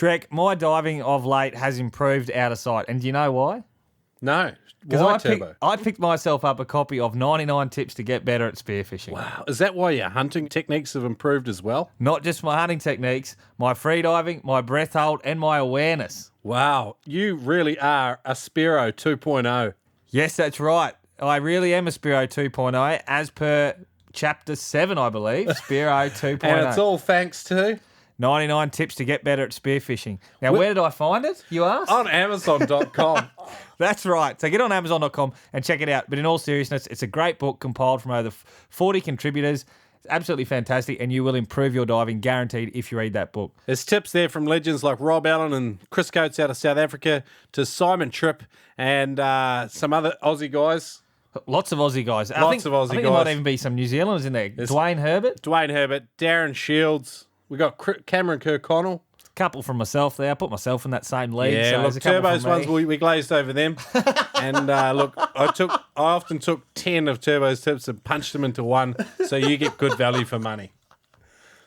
Shrek, my diving of late has improved out of sight. And do you know why? No. Because Turbo? I picked myself up a copy of 99 Tips to Get Better at Spearfishing. Wow. Is that why your hunting techniques have improved as well? Not just my hunting techniques, my freediving, my breath hold, and my awareness. Wow. You really are a Spearo 2.0. Yes, that's right. I really am a Spearo 2.0, as per Chapter 7, I believe. Spearo 2.0. And it's all thanks to... 99 Tips to Get Better at Spearfishing. Now, where did I find it, you ask? On Amazon.com. That's right. So get on Amazon.com and check it out. But in all seriousness, it's a great book compiled from over 40 contributors. It's absolutely fantastic, and you will improve your diving, guaranteed, if you read that book. There's tips there from legends like Rob Allen and Chris Coates out of South Africa to Simon Tripp and some other Aussie guys. Lots of Aussie guys. I think there might even be some New Zealanders in there. Dwayne Herbert, Darren Shields. We got Cameron Kirkconnell. A couple from myself there. I put myself in that same league. Yeah, so look, Turbo's ones, we glazed over them. And look, I often took 10 of Turbo's tips and punched them into one, so you get good value for money.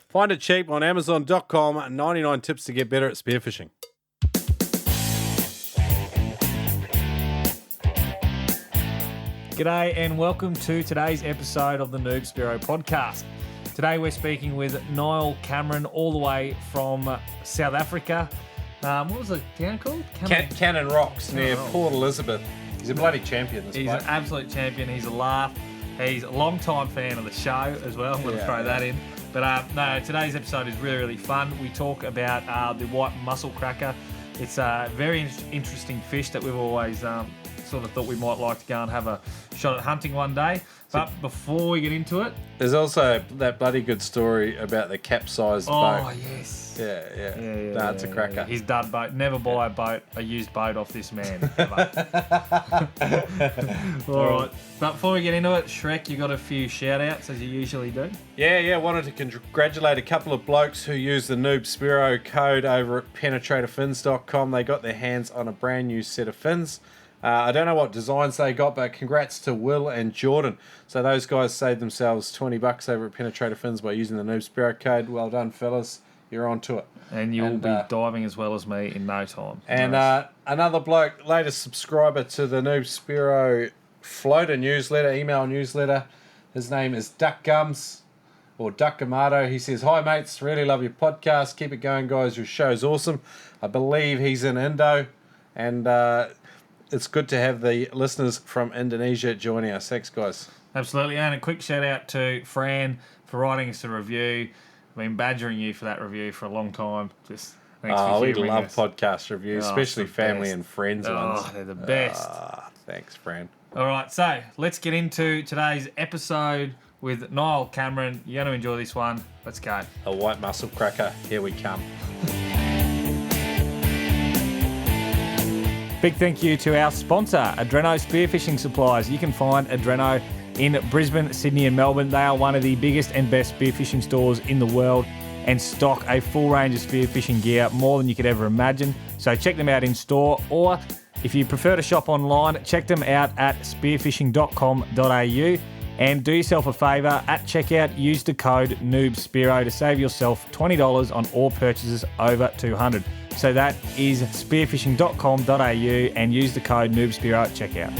Find it cheap on Amazon.com. 99 Tips to Get Better at Spearfishing. G'day and welcome to today's episode of the Noob Spearo Podcast. Today we're speaking with Niall Cameron, all the way from South Africa. What was the town called? Cannon Rocks near Port Elizabeth. He's a bloody champion, this He's bloke. an absolute champion. He's a laugh. He's a long-time fan of the show as well. I'm going to throw that in. But no, today's episode is really, really fun. We talk about the White Mussel Cracker. It's a very interesting fish that we've always sort of thought we might like to go and have a shot at hunting one day. But before we get into it... There's also that bloody good story about the capsized boat. Oh, yes. Yeah. No, it's a cracker. His dud boat. Never buy a used boat off this man. Ever. All right. But before we get into it, Shrek, you got a few shout-outs, as you usually do. Yeah. Wanted to congratulate a couple of blokes who used the Noob Spearo code over at penetratorfins.com. They got their hands on a brand new set of fins. I don't know what designs they got, but congrats to Will and Jordan. So those guys saved themselves $20 over at Penetrator Fins by using the Noob Spearo code. Well done, fellas. You're on to it. And you'll be diving as well as me in no time. And another bloke, latest subscriber to the Noob Spearo floater newsletter, email newsletter. His name is Duck Gums or Duck Gamato. He says, "Hi, mates. Really love your podcast. Keep it going, guys. Your show's awesome." I believe he's in Indo. And... it's good to have the listeners from Indonesia joining us. Thanks, guys. Absolutely. And a quick shout out to Fran for writing us a review. I've been badgering you for that review for a long time. Just thanks for we humouring love us. Podcast reviews, especially family best. and friends ones. Oh, they're the best. Thanks, Fran. All right, so let's get into today's episode with Niall Cameron. You're going to enjoy this one. Let's go. A White Mussel Cracker. Here we come. Big thank you to our sponsor, Adreno Spearfishing Supplies. You can find Adreno in Brisbane, Sydney and Melbourne. They are one of the biggest and best spearfishing stores in the world and stock a full range of spearfishing gear, more than you could ever imagine. So check them out in store, or if you prefer to shop online, check them out at spearfishing.com.au. And do yourself a favour, at checkout, use the code Noob Spearo to save yourself $20 on all purchases over $200. So that is spearfishing.com.au and use the code Noob Spearo at checkout.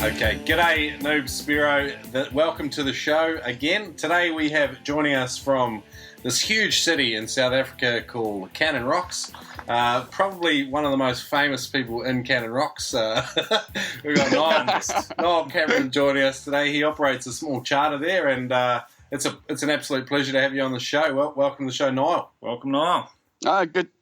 Okay, g'day Noob Spearo. Welcome to the show again. Today we have joining us from this huge city in South Africa called Cannon Rocks. Probably one of the most famous people in Cannon Rocks. We've got Niall Cameron joining us today. He operates a small charter there, and it's an absolute pleasure to have you on the show. Welcome to the show, Niall. Welcome, Niall.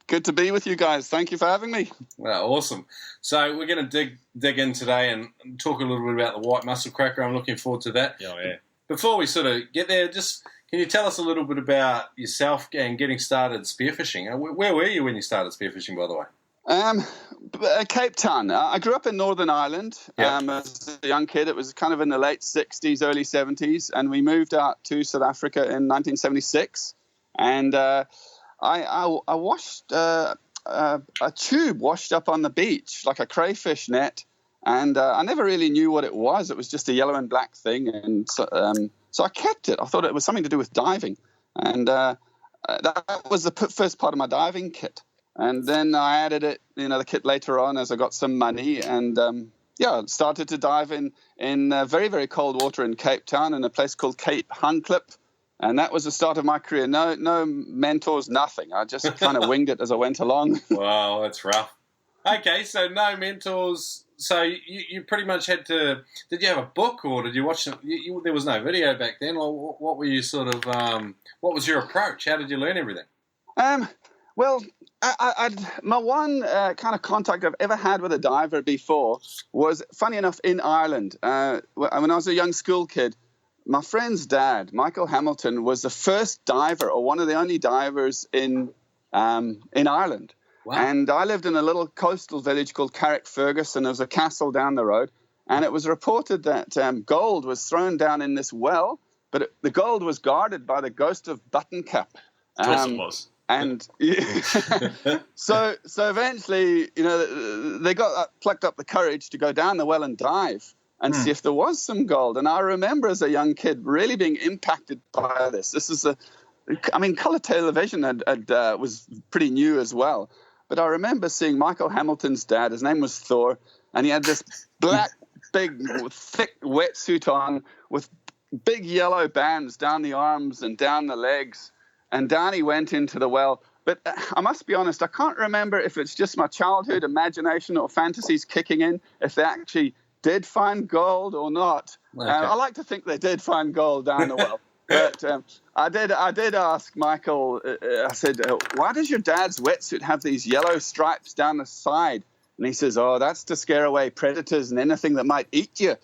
Good to be with you guys. Thank you for having me. Awesome. So we're going to dig in today and talk a little bit about the White Mussel Cracker. I'm looking forward to that. Yeah. Before we sort of get there, just can you tell us a little bit about yourself and getting started spearfishing? Where were you when you started spearfishing, by the way? Cape Town. I grew up in Northern Ireland. Yep. As a young kid. It was kind of in the late 60s, early 70s, and we moved out to South Africa in 1976. And I washed a tube washed up on the beach, like a crayfish net, and I never really knew what it was. It was just a yellow and black thing, and so I kept it. I thought it was something to do with diving, and that was the first part of my diving kit. And then I added it, the kit later on as I got some money, and started to dive in very, very cold water in Cape Town in a place called Cape Hunklip. And that was the start of my career. No mentors, nothing. I just kind of winged it as I went along. Wow, that's rough. Okay, so no mentors. So you pretty much had to. Did you have a book, or did you watch? There was no video back then. Or what were you sort of? What was your approach? How did you learn everything? Well, my one kind of contact I've ever had with a diver before was, funny enough, in Ireland. When I was a young school kid, my friend's dad, Michael Hamilton, was the first diver, or one of the only divers in Ireland. Wow. And I lived in a little coastal village called Carrickfergus, and there was a castle down the road. And it was reported that gold was thrown down in this well, but the gold was guarded by the ghost of Buttoncap. Of course it was. And so eventually, they plucked up the courage to go down the well and dive and see if there was some gold. And I remember as a young kid really being impacted by this. This is colour television was pretty new as well. But I remember seeing Michael Hamilton's dad. His name was Thor, and he had this black, big, thick wetsuit on with big yellow bands down the arms and down the legs. And down he went into the well. But I must be honest, I can't remember if it's just my childhood imagination or fantasies kicking in, if they actually did find gold or not. Okay. I like to think they did find gold down the well. But I did ask Michael, I said, why does your dad's wetsuit have these yellow stripes down the side? And he says, oh, that's to scare away predators and anything that might eat you.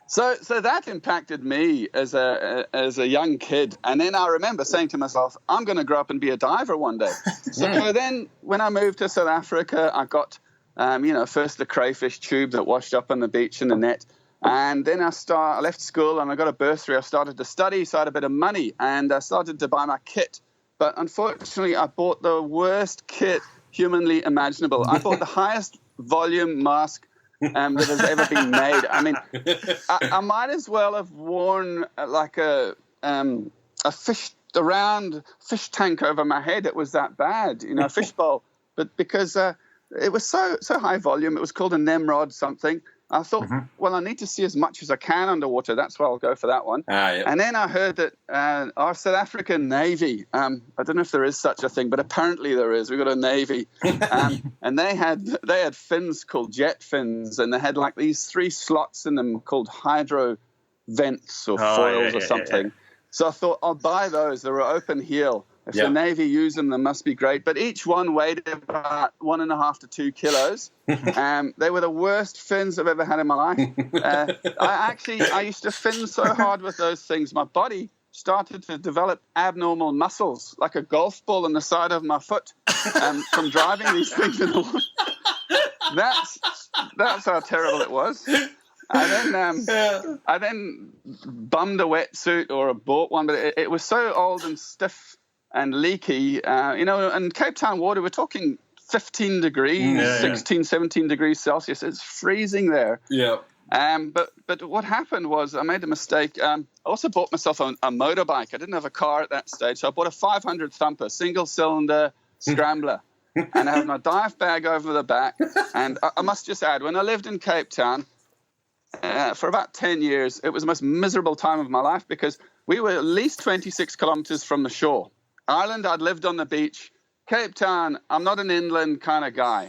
So that impacted me as a young kid. And then I remember saying to myself, I'm going to grow up and be a diver one day. So then when I moved to South Africa, I got, first the crayfish tube that washed up on the beach in the net. And then I left school and I got a bursary. I started to study, so I had a bit of money, and I started to buy my kit. But unfortunately, I bought the worst kit humanly imaginable. I bought the highest volume mask that has ever been made. I mean, I might as well have worn like a round fish tank over my head. It was that bad, a fish bowl. But because it was so high volume, it was called a Nemrod something. I thought, well, I need to see as much as I can underwater. That's why I'll go for that one. Yep. And then I heard that our South African Navy, I don't know if there is such a thing, but apparently there is. We've got a Navy. And they had fins called jet fins, and they had like these 3 slots in them called hydro vents or foils or something. Yeah. So I thought, I'll buy those. They were open heel. If the Navy used them, they must be great. But each one weighed about 1.5 to 2 kilos. They were the worst fins I've ever had in my life. I used to fin so hard with those things. My body started to develop abnormal muscles, like a golf ball on the side of my foot, from driving these things in the water. That's how terrible it was. I then bummed a wetsuit or bought one, but it was so old and stiff and leaky, and Cape Town water, we're talking 15 degrees, 16, 17 degrees Celsius. It's freezing there. Yeah. But what happened was I made a mistake. I also bought myself a motorbike. I didn't have a car at that stage, so I bought a 500 thumper, single-cylinder scrambler. And I had my dive bag over the back. And I must just add, when I lived in Cape Town for about 10 years, it was the most miserable time of my life because we were at least 26 kilometers from the shore. Ireland, I'd lived on the beach. Cape Town, I'm not an inland kind of guy.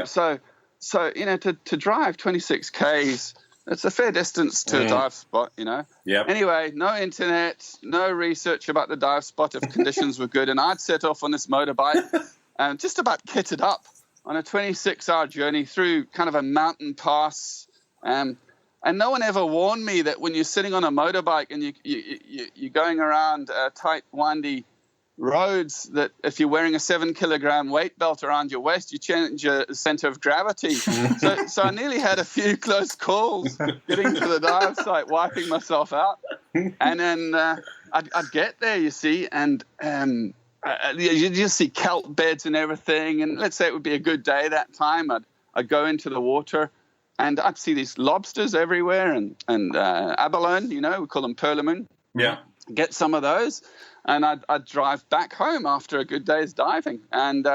So to drive 26 Ks, it's a fair distance to a dive spot, Yep. Anyway, no internet, no research about the dive spot if conditions were good. And I'd set off on this motorbike and just about kitted up on a 26-hour journey through kind of a mountain pass. And no one ever warned me that when you're sitting on a motorbike and you're going around tight, windy roads, that if you're wearing a 7-kilogram weight belt around your waist, you change your center of gravity. So I nearly had a few close calls getting to the dive site, wiping myself out. And then I'd get there, you see, and you just see kelp beds and everything. And let's say it would be a good day that time. I'd go into the water and I'd see these lobsters everywhere and abalone, we call them perlemoen. Yeah. Get some of those. and I'd drive back home after a good day's diving. And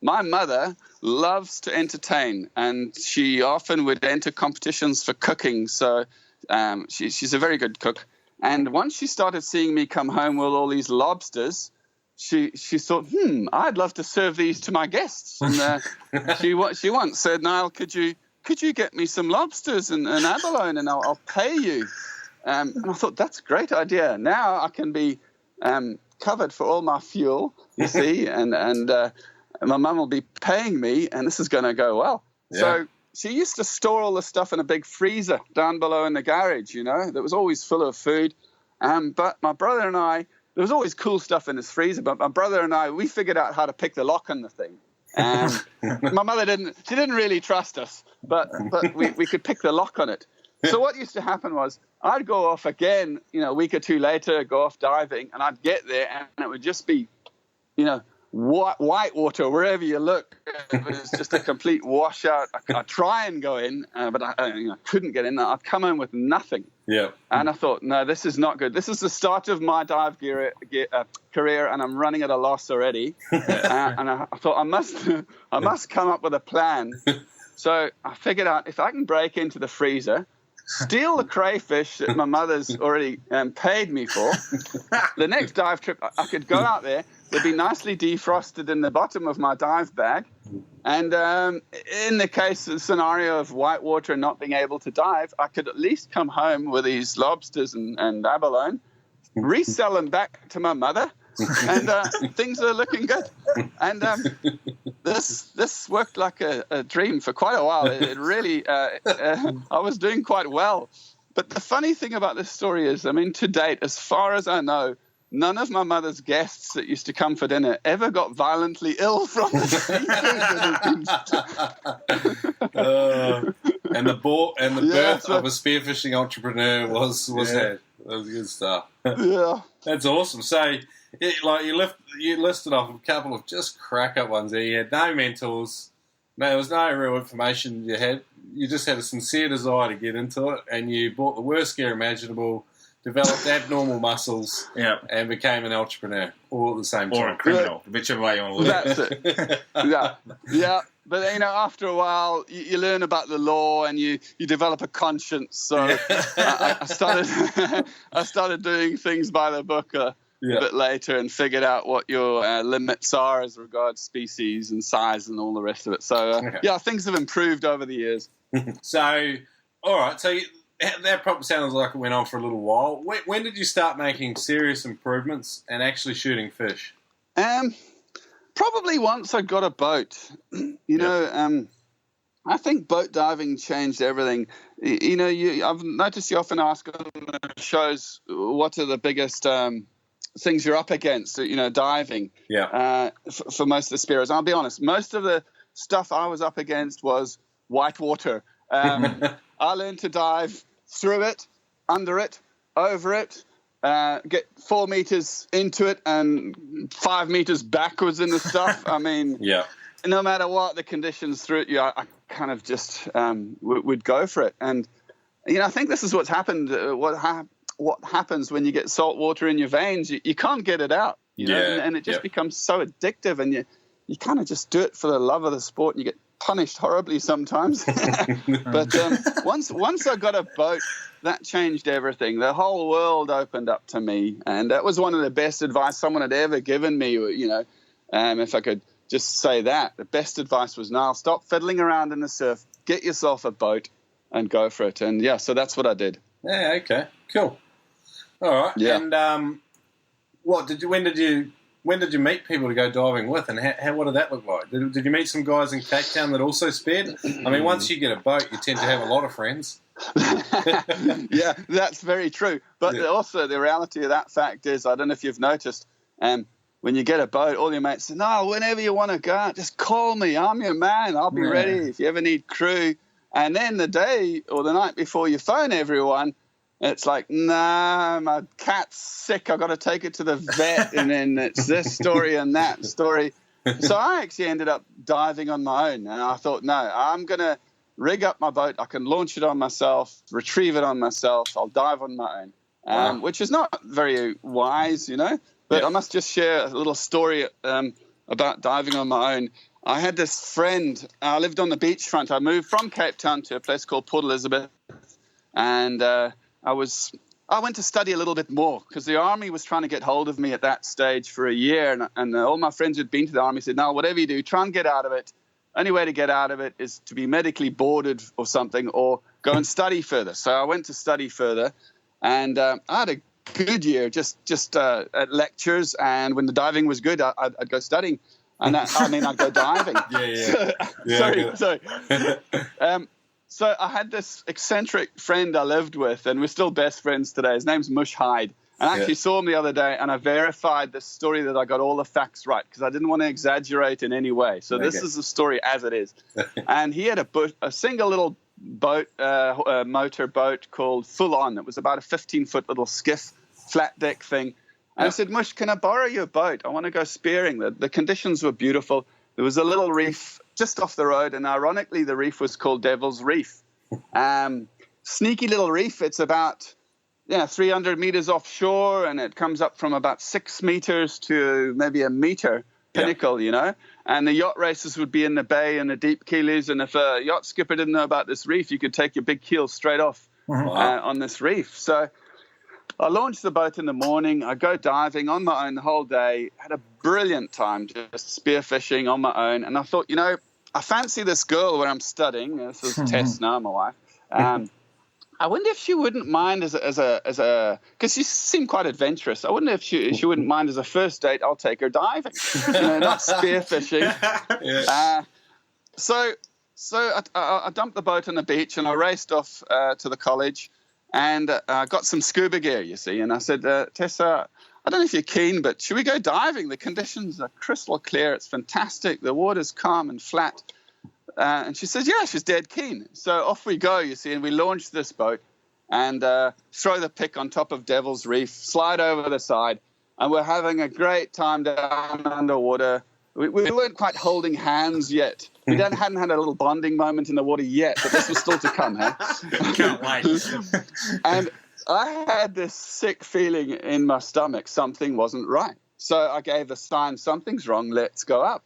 my mother loves to entertain, and she often would enter competitions for cooking. So she's a very good cook. And once she started seeing me come home with all these lobsters, she thought, I'd love to serve these to my guests. And she once said, Niall, could you get me some lobsters and abalone, and I'll pay you. And I thought, that's a great idea. Now I can be covered for all my fuel, you see, and my mum will be paying me, and this is going to go well. Yeah. So she used to store all the stuff in a big freezer down below in the garage, that was always full of food. But my brother and I, there was always cool stuff in this freezer, but my brother and I, we figured out how to pick the lock on the thing. My mother didn't really trust us, but we could pick the lock on it. So what used to happen was I'd go off again, a week or two later, go off diving, and I'd get there and it would just be, white water wherever you look. It was just a complete washout. I'd try and go in, but I couldn't get in. I'd come home with nothing. Yeah. And I thought, no, this is not good. This is the start of my dive career, and I'm running at a loss already. And I thought I must come up with a plan. So I figured out if I can break into the freezer, steal the crayfish that my mother's already paid me for, the next dive trip I could go out there. They'd be nicely defrosted in the bottom of my dive bag. And in the case of the scenario of whitewater and not being able to dive, I could at least come home with these lobsters and abalone, resell them back to my mother, and things are looking good. And this worked like a dream for quite a while. It really, I was doing quite well. But the funny thing about this story is, to date, as far as I know, none of my mother's guests that used to come for dinner ever got violently ill from the seafood. And the birth of a spearfishing entrepreneur was had. That was good stuff. Yeah, that's awesome. So, you listed off a couple of just crack-up ones there. You had no mentors. There was no real information you had. You just had a sincere desire to get into it, and you bought the worst gear imaginable, developed abnormal muscles, and became an entrepreneur all at the same time. Or a criminal, whichever way you want to look at it. That's it. Yeah. But, after a while, you learn about the law and you develop a conscience. So I started doing things by the book a bit later and figured out what your limits are as regards species and size and all the rest of it. So, things have improved over the years. So, all right. So that probably sounds like it went on for a little while. When did you start making serious improvements and actually shooting fish? Probably once I got a boat. I think boat diving changed everything. I've noticed you often ask on the shows, what are the biggest things you're up against, diving. Yeah. For most of the Spearos. I'll be honest, most of the stuff I was up against was whitewater. I learned to dive through it, under it, over it, get 4 meters into it and 5 meters backwards in the stuff. No matter what the conditions threw at you, I kind of just would go for it. And, I think this is what's happened. What happens when you get salt water in your veins, you can't get it out, and it just becomes so addictive, and you kind of just do it for the love of the sport, and you get punished horribly sometimes. But once I got a boat, that changed everything. The whole world opened up to me, and that was one of the best advice someone had ever given me. If I could just say that, the best advice was, Niall, stop fiddling around in the surf, get yourself a boat, and go for it. And so that's what I did. Yeah. Okay. Cool. All right. Yeah. And when did you meet people to go diving with, and what did that look like? Did you meet some guys in Cape Town that also speared? Once you get a boat, you tend to have a lot of friends. Yeah, that's very true. But also the reality of that fact is, I don't know if you've noticed, when you get a boat, all your mates say, no, whenever you want to go out, just call me. I'm your man. I'll be ready if you ever need crew. And then the day or the night before you phone everyone, it's like, nah, my cat's sick. I've got to take it to the vet. And then it's this story and that story. So I actually ended up diving on my own. And I thought, no, I'm going to rig up my boat. I can launch it on myself, retrieve it on myself. I'll dive on my own, which is not very wise, But But I must just share a little story about diving on my own. I had this friend. I lived on the beachfront. I moved from Cape Town to a place called Port Elizabeth, and I went to study a little bit more because the army was trying to get hold of me at that stage for a year, and all my friends who'd been to the army said, "No, whatever you do, try and get out of it. Only way to get out of it is to be medically boarded or something, or go and study further." So I went to study further, and I had a good year just at lectures, and when the diving was good, I'd go studying. And I'd go diving. Sorry. So I had this eccentric friend I lived with, and we're still best friends today. His name's Mush Hyde. And I actually saw him the other day, and I verified the story that I got all the facts right, because I didn't want to exaggerate in any way. So this is the story as it is. And he had a single little boat, motor boat called Full On. It was about a 15-foot little skiff, flat deck thing. And I said, "Mush, can I borrow your boat? I want to go spearing." The conditions were beautiful. There was a little reef just off the road, and ironically, the reef was called Devil's Reef. Sneaky little reef. It's about 300 meters offshore, and it comes up from about 6 meters to maybe a meter pinnacle, And the yacht races would be in the bay in the deep keelies, and if a yacht skipper didn't know about this reef, you could take your big keel straight off on this reef. So I launched the boat in the morning. I go diving on my own the whole day. Had a brilliant time just spearfishing on my own. And I thought, I fancy this girl where I'm studying. This is Tess now, my wife. I wonder if she wouldn't mind as a because she seemed quite adventurous. I wonder if she wouldn't mind as a first date. I'll take her diving, not spearfishing. So I dumped the boat on the beach, and I raced off to the college. And I got some scuba gear, you see. And I said, "Tessa, I don't know if you're keen, but should we go diving? The conditions are crystal clear. It's fantastic. The water's calm and flat." And she says, "Yeah," she's dead keen. So off we go, you see. And we launched this boat and throw the pick on top of Devil's Reef, slide over the side. And we're having a great time down underwater. We weren't quite holding hands yet. We hadn't had a little bonding moment in the water yet, but this was still to come, huh? Can't wait. And I had this sick feeling in my stomach. Something wasn't right. So I gave the sign, "Something's wrong, let's go up."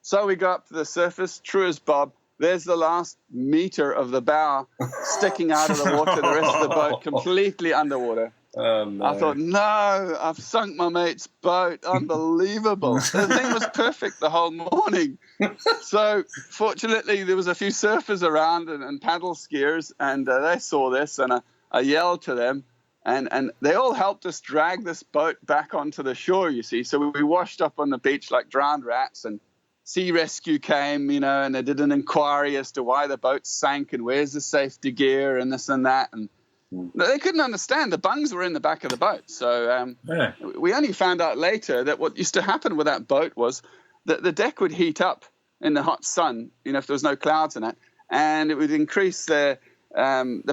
So we go up to the surface, true as Bob. There's the last meter of the bow sticking out of the water, the rest of the boat completely underwater. Oh, no. I thought, no, I've sunk my mate's boat. Unbelievable. The thing was perfect the whole morning. So fortunately, there was a few surfers around and paddle skiers, and they saw this, and I yelled to them, and they all helped us drag this boat back onto the shore, you see. So we washed up on the beach like drowned rats, and sea rescue came, and they did an inquiry as to why the boat sank and where's the safety gear and this and that, and they couldn't understand. The bungs were in the back of the boat. So we only found out later that what used to happen with that boat was that the deck would heat up in the hot sun, if there was no clouds in it, and it would increase the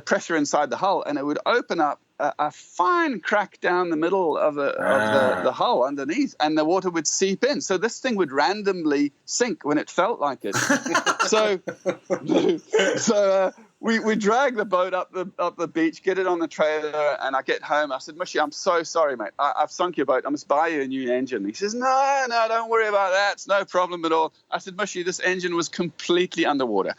pressure inside the hull, and it would open up a fine crack down the middle of the hull underneath, and the water would seep in. So this thing would randomly sink when it felt like it. So we drag the boat up the beach, get it on the trailer, and I get home. I said, "Mushy, I'm so sorry, mate. I've sunk your boat. I must buy you a new engine." He says, No, don't worry about that. It's no problem at all. I said, "Mushy, this engine was completely underwater."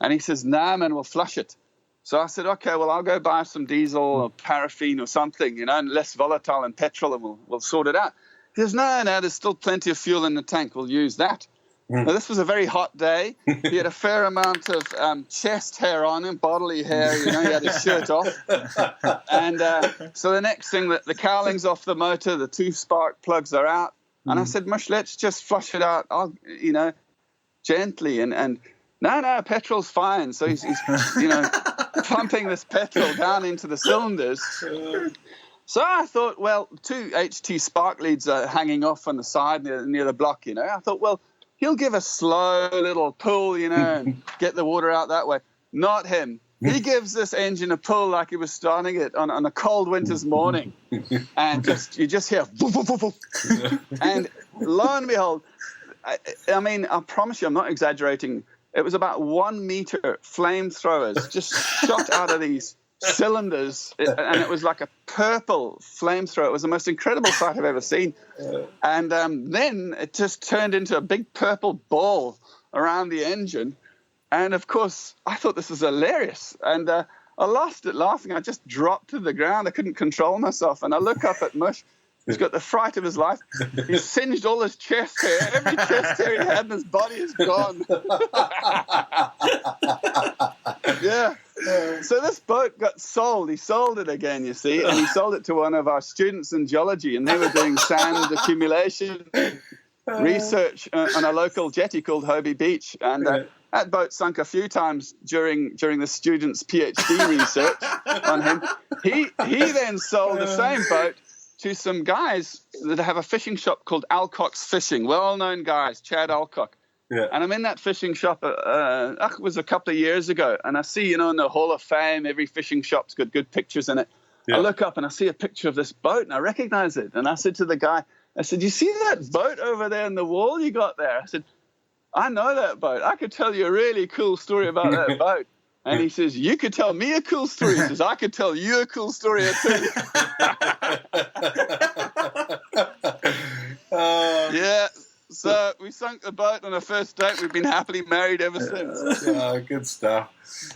And he says, "Nah, man, we'll flush it." So I said, "Okay, well, I'll go buy some diesel or paraffin or something, and less volatile than petrol, and we'll sort it out." He says, No, there's still plenty of fuel in the tank. We'll use that. Now, this was a very hot day. He had a fair amount of chest hair on him, bodily hair. He had his shirt off. And so the next thing, the cowling's off the motor, the 2 spark plugs are out. And I said, "Mush, let's just flush it out, gently." And no, petrol's fine. So he's pumping this petrol down into the cylinders. So I thought, well, 2 HT spark leads are hanging off on the side near the block, I thought, well, he'll give a slow little pull, and get the water out that way. Not him. He gives this engine a pull like he was starting it on a cold winter's morning. And you just hear, woof, woof, woof, woof. And lo and behold, I promise you, I'm not exaggerating. It was about 1 meter flamethrowers just shot out of these cylinders, and it was like a purple flamethrower. It was the most incredible sight I've ever seen. And then it just turned into a big purple ball around the engine. And, of course, I thought this was hilarious. And I lost it laughing. I just dropped to the ground. I couldn't control myself. And I look up at Mush. He's got the fright of his life. He's singed all his chest hair. Every chest hair he had in his body is gone. Yeah. So this boat got sold. He sold it again, you see, and he sold it to one of our students in geology, and they were doing sand accumulation research on a local jetty called Hobie Beach. And that boat sunk a few times during the student's PhD research on him. He then sold the same boat to some guys that have a fishing shop called Alcock's Fishing, well-known guys, Chad Alcock. Yeah. And I'm in that fishing shop, it was a couple of years ago, and I see, in the Hall of Fame, every fishing shop's got good pictures in it. Yeah. I look up and I see a picture of this boat, and I recognize it. And I said to the guy, you see that boat over there in the wall you got there? I said, I know that boat. I could tell you a really cool story about that boat. And he says, you could tell me a cool story. He says, I could tell you a cool story too. Yeah. So we sunk the boat on the first date. We've been happily married ever since. Good stuff.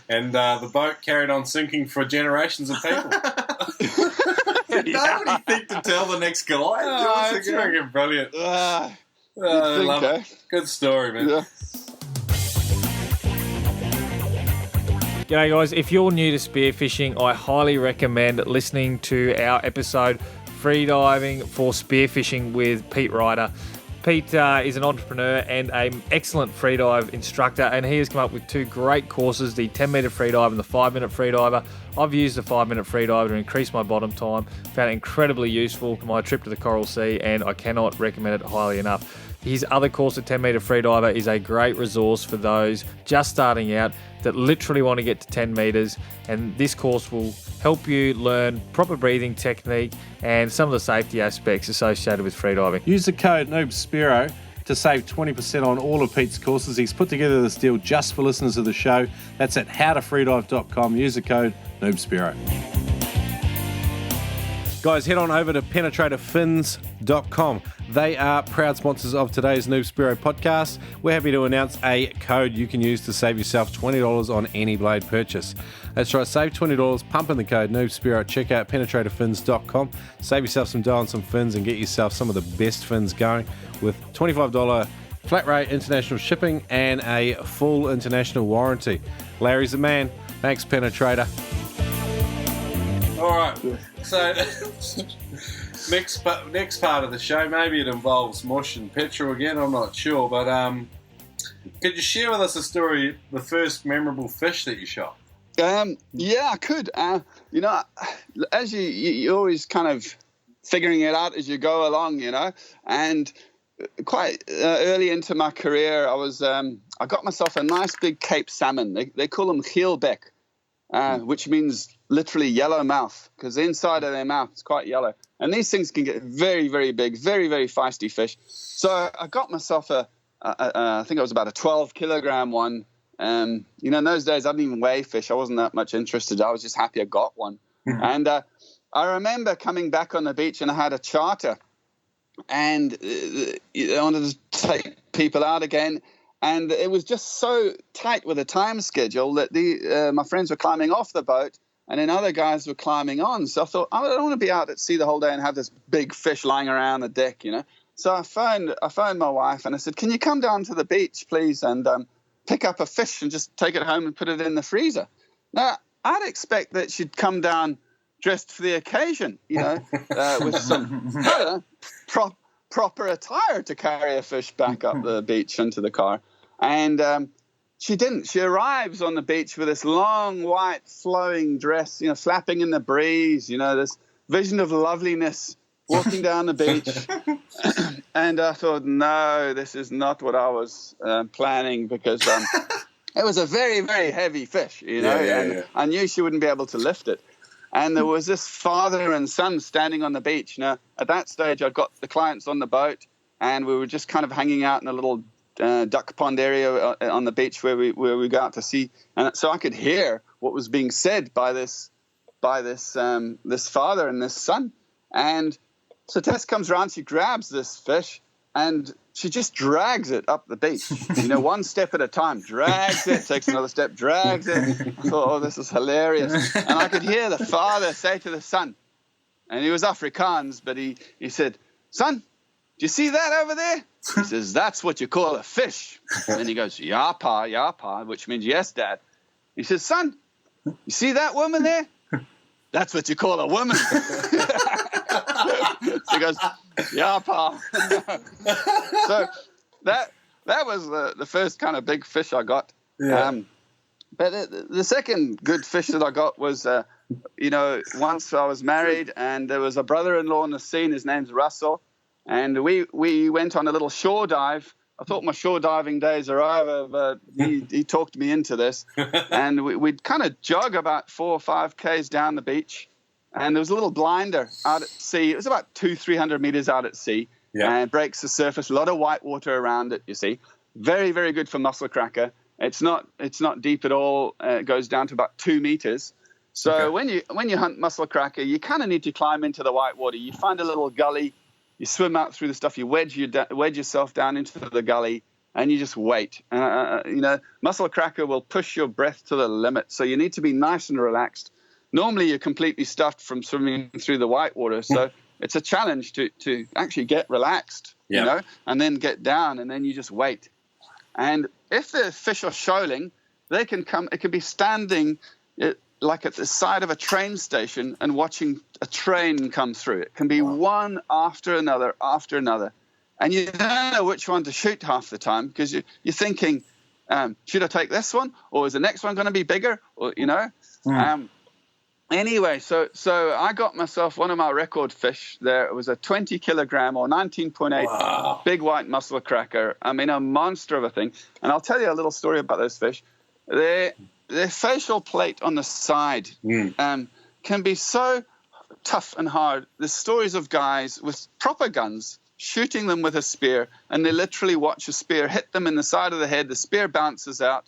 And the boat carried on sinking for generations of people. Did nobody think to tell the next guy? It's freaking brilliant. Good story, man. Yeah. G'day guys, if you're new to spearfishing, I highly recommend listening to our episode Freediving for Spearfishing with Pete Ryder. Pete is an entrepreneur and an excellent freedive instructor, and he has come up with two great courses, the 10-metre freedive and the 5-minute freediver. I've used the 5-minute freediver to increase my bottom time, found it incredibly useful for my trip to the Coral Sea, and I cannot recommend it highly enough. His other course, the 10-metre freediver, is a great resource for those just starting out that literally want to get to 10 metres, and this course will help you learn proper breathing technique and some of the safety aspects associated with freediving. Use the code Noob Spearo to save 20% on all of Pete's courses. He's put together this deal just for listeners of the show. That's at howtofreedive.com. Use the code Noob Spearo. Guys, head on over to penetratorfins.com. They are proud sponsors of today's Noob Spearo podcast. We're happy to announce a code you can use to save yourself $20 on any blade purchase. That's right, save $20, pump in the code Noob Spearo at checkout, penetratorfins.com. Save yourself some dough on some fins and get yourself some of the best fins going with $25 flat rate international shipping and a full international warranty. Larry's the man. Thanks, Penetrator. All right, so next part of the show, maybe it involves mush and petrol again, I'm not sure, but could you share with us a story, the first memorable fish that you shot? Yeah, I could. As you're always kind of figuring it out as you go along, and quite early into my career, I got myself a nice big Cape salmon. They call them geelbek, which means literally yellow mouth, because the inside of their mouth is quite yellow. And these things can get very, very big, very, very feisty fish. So I got myself I think it was about a 12-kilogram one. In those days, I didn't even weigh fish. I wasn't that much interested. I was just happy I got one. Mm-hmm. And I remember coming back on the beach, and I had a charter. And I wanted to take people out again. And it was just so tight with a time schedule that my friends were climbing off the boat, and then other guys were climbing on. So I thought, I don't want to be out at sea the whole day and have this big fish lying around the deck, So I phoned my wife, and I said, can you come down to the beach, please, and pick up a fish and just take it home and put it in the freezer? Now, I'd expect that she'd come down dressed for the occasion, with some proper attire to carry a fish back up the beach into the car. And she didn't. She arrives on the beach with this long, white, flowing dress, flapping in the breeze, this vision of loveliness walking down the beach. And I thought, no, this is not what I was planning, because it was a very, very heavy fish, and I knew she wouldn't be able to lift it. And there was this father and son standing on the beach. Now, at that stage, I'd got the clients on the boat, and we were just kind of hanging out in a little duck pond area on the beach where we go out to sea. And so I could hear what was being said by this by this this father and this son. And so Tess comes around, she grabs this fish, and she just drags it up the beach. One step at a time, drags it, takes another step, drags it. I thought, oh, this is hilarious. And I could hear the father say to the son, and he was Afrikaans, but he said, "Son, do you see that over there?" He says, "That's what you call a fish." And he goes, "Ya pa," which means yes, Dad. He says, "Son, you see that woman there? That's what you call a woman." So he goes, "Yeah, pa." So that was the first kind of big fish I got. Yeah. But the second good fish that I got was, once I was married, and there was a brother-in-law on the scene. His name's Russell, and we went on a little shore dive. I thought my shore diving days are over, but he talked me into this. And we'd kind of jog about 4 or 5 Ks down the beach. And there was a little blinder out at sea. It was about 200-300 meters out at sea. Yeah. And it breaks the surface. A lot of white water around it, you see. Very, very good for mussel cracker. It's not deep at all. It goes down to about 2 meters. So when you hunt mussel cracker, you kind of need to climb into the white water. You find a little gully. You swim out through the stuff. You wedge yourself down into the gully, and you just wait. Mussel cracker will push your breath to the limit. So you need to be nice and relaxed. Normally, you're completely stuffed from swimming through the white water, so it's a challenge to actually get relaxed, and then get down, and then you just wait. And if the fish are shoaling, they can come. It can be standing like at the side of a train station and watching a train come through. It can be one after another, and you don't know which one to shoot half the time because you're thinking, should I take this one, or is the next one going to be bigger, or Anyway, so I got myself one of my record fish there. It was a 20 kilogram or 19.8 big white mussel cracker. I mean, a monster of a thing. And I'll tell you a little story about those fish. Their facial plate on the side can be so tough and hard. There's stories of guys with proper guns shooting them with a spear, and they literally watch a spear hit them in the side of the head. The spear bounces out,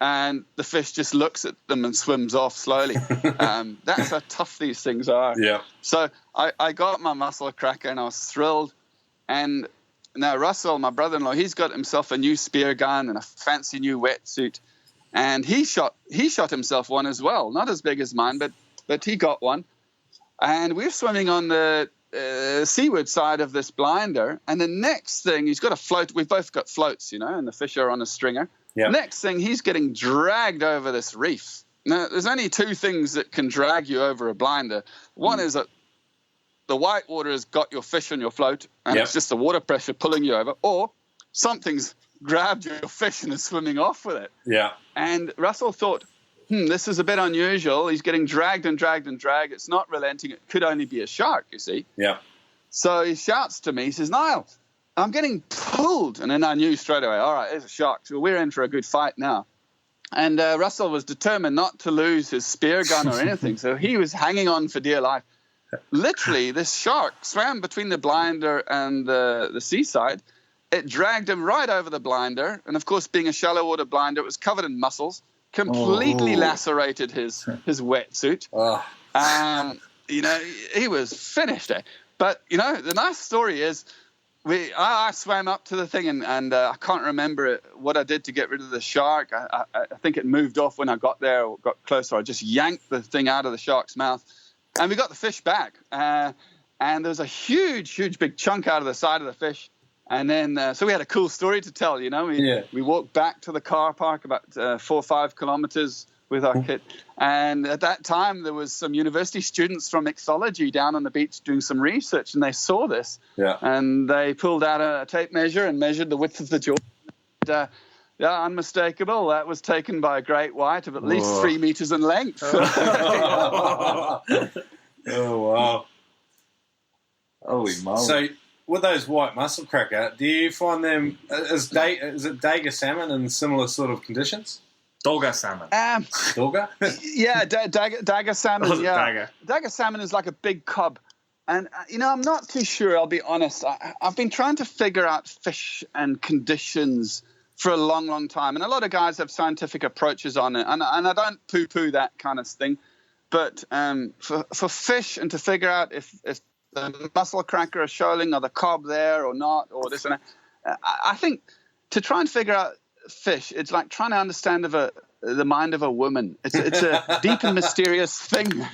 and the fish just looks at them and swims off slowly. That's how tough these things are. Yeah. So I got my mussel cracker, and I was thrilled. And now Russell, my brother-in-law, he's got himself a new spear gun and a fancy new wetsuit. And he shot himself one as well. Not as big as mine, but he got one. And we're swimming on the seaward side of this blinder. And the next thing, he's got a float. We've both got floats, and the fish are on a stringer. Yep. Next thing, he's getting dragged over this reef. Now, there's only 2 things that can drag you over a blinder. One is that the white water has got your fish on your float, and it's just the water pressure pulling you over, or something's grabbed your fish and is swimming off with it. Yeah. And Russell thought, this is a bit unusual. He's getting dragged and dragged and dragged. It's not relenting. It could only be a shark, you see. Yeah. So he shouts to me. He says, "Niall, I'm getting pulled." And then I knew straight away, all right, there's a shark. So we're in for a good fight now. And Russell was determined not to lose his spear gun or anything. So he was hanging on for dear life. Literally, this shark swam between the blinder and the seaside. It dragged him right over the blinder. And, of course, being a shallow water blinder, it was covered in mussels, completely lacerated his wetsuit. He was finished. But, the nice story is, I swam up to the thing, and I can't remember what I did to get rid of the shark. I think it moved off when I got there or got closer. I just yanked the thing out of the shark's mouth, and we got the fish back. And there was a huge big chunk out of the side of the fish. And then, so we had a cool story to tell, We walked back to the car park about 4 or 5 kilometers with our kit. And at that time, there was some university students from mixology down on the beach doing some research, and they saw this. Yeah. And they pulled out a tape measure and measured the width of the jaw. And, unmistakable. That was taken by a great white of at least 3 meters in length. Oh, wow. Holy moly. So, with those white mussel cracker, do you find them, is it Daga salmon in similar sort of conditions? Dogger salmon. Dogger? Yeah, Dagger salmon. Dagger salmon is like a big cod. And, I'm not too sure, I'll be honest. I've been trying to figure out fish and conditions for a long, long time. And a lot of guys have scientific approaches on it. And I don't poo-poo that kind of thing. But for fish and to figure out if the mussel cracker is shoaling or the cob there or not or this and that, I think to try and figure out fish, it's like trying to understand the mind of a woman. It's a deep and mysterious thing.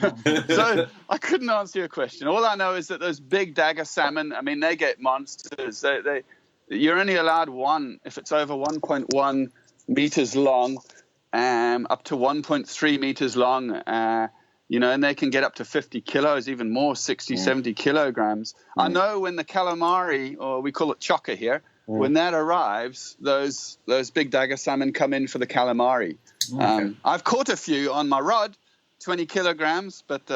So I couldn't answer your question. All I know is that those big dagger salmon, I mean, they get monsters. You're only allowed one if it's over 1.1 meters long, up to 1.3 meters long, and they can get up to 50 kilos, even more, 60, 70 kilograms. I know when the calamari, or we call it chocker here, when that arrives, those big dagger salmon come in for the calamari. I've caught a few on my rod, 20 kilograms, but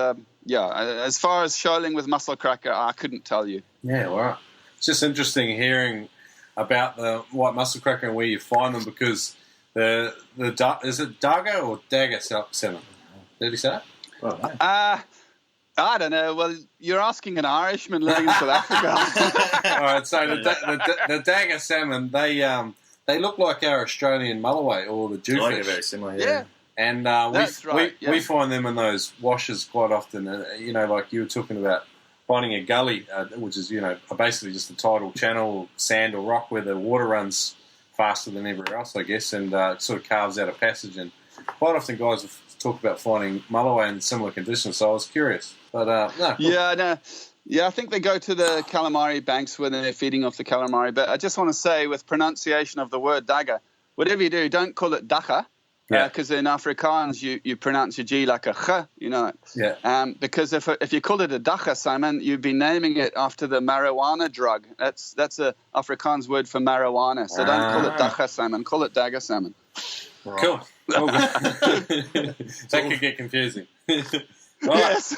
as far as shoaling with mussel cracker, I couldn't tell you. Yeah, wow. It's just interesting hearing about the white mussel cracker and where you find them, because is it dagger or dagger salmon? Did he say that? I don't know. Well, you're asking an Irishman living in South Africa. All right, so the dagger salmon, they look like our Australian mulloway or the jewfish. Oh, yeah, very similar. Yeah. And we find them in those washes quite often. Like you were talking about finding a gully, which is basically just a tidal channel, sand or rock where the water runs faster than everywhere else, I guess, and it sort of carves out a passage. And quite often guys have talked about finding mulloway in similar conditions, so I was curious. But no. Cool. Yeah, I think they go to the calamari banks when they're feeding off the calamari. But I just want to say, with pronunciation of the word dagger, whatever you do, don't call it dagga, because in Afrikaans you pronounce your G like a ch, Yeah. Because if you call it a dagga salmon, you'd be naming it after the marijuana drug. That's a Afrikaans word for marijuana. So don't call it dagga salmon, call it dagger salmon. Right. Cool. That could get confusing. Right. Yes.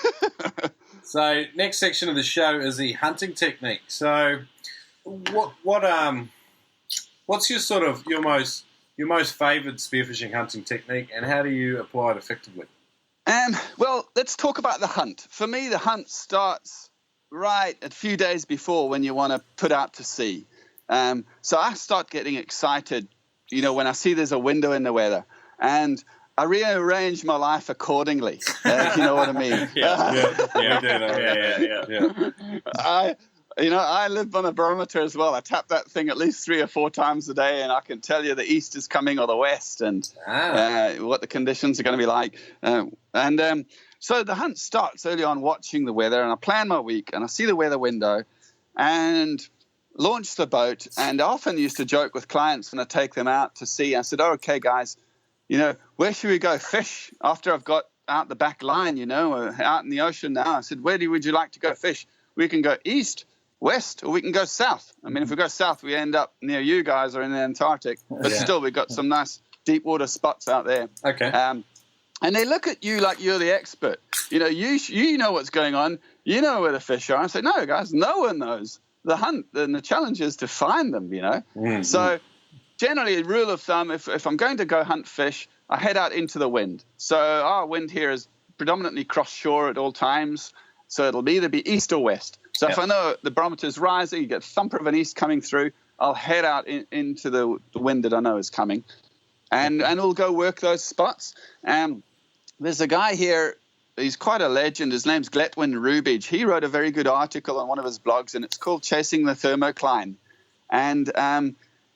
So next section of the show is the hunting technique. So what's your most favoured spearfishing hunting technique, and how do you apply it effectively? Well, let's talk about the hunt. For me, the hunt starts right a few days before when you want to put out to sea. So I start getting excited, when I see there's a window in the weather, and I rearrange my life accordingly. If you know what I mean? I live on a barometer as well. I tap that thing at least 3 or 4 times a day, and I can tell you the east is coming or the west, and what the conditions are going to be like. So the hunt starts early on, watching the weather, and I plan my week, and I see the weather window, and launch the boat. And I often used to joke with clients when I take them out to sea. I said, okay, guys, where should we go fish after I've got out the back line, or out in the ocean now? I said, would you like to go fish? We can go east, west, or we can go south. I mean, if we go south, we end up near you guys or in the Antarctic. But still, we've got some nice deep water spots out there. Okay. And they look at you like you're the expert. You know what's going on. You know where the fish are. I say, no, guys, no one knows. The hunt and the challenge is to find them, Mm-hmm. So generally, a rule of thumb, if I'm going to go hunt fish, I head out into the wind. So our wind here is predominantly cross shore at all times. So it'll either be east or west. So if I know the barometer's rising, you get a thumper of an east coming through, I'll head out into the wind that I know is coming. And we'll go work those spots. There's a guy here, he's quite a legend. His name's Gletwin Rubidge. He wrote a very good article on one of his blogs, and it's called Chasing the Thermocline. And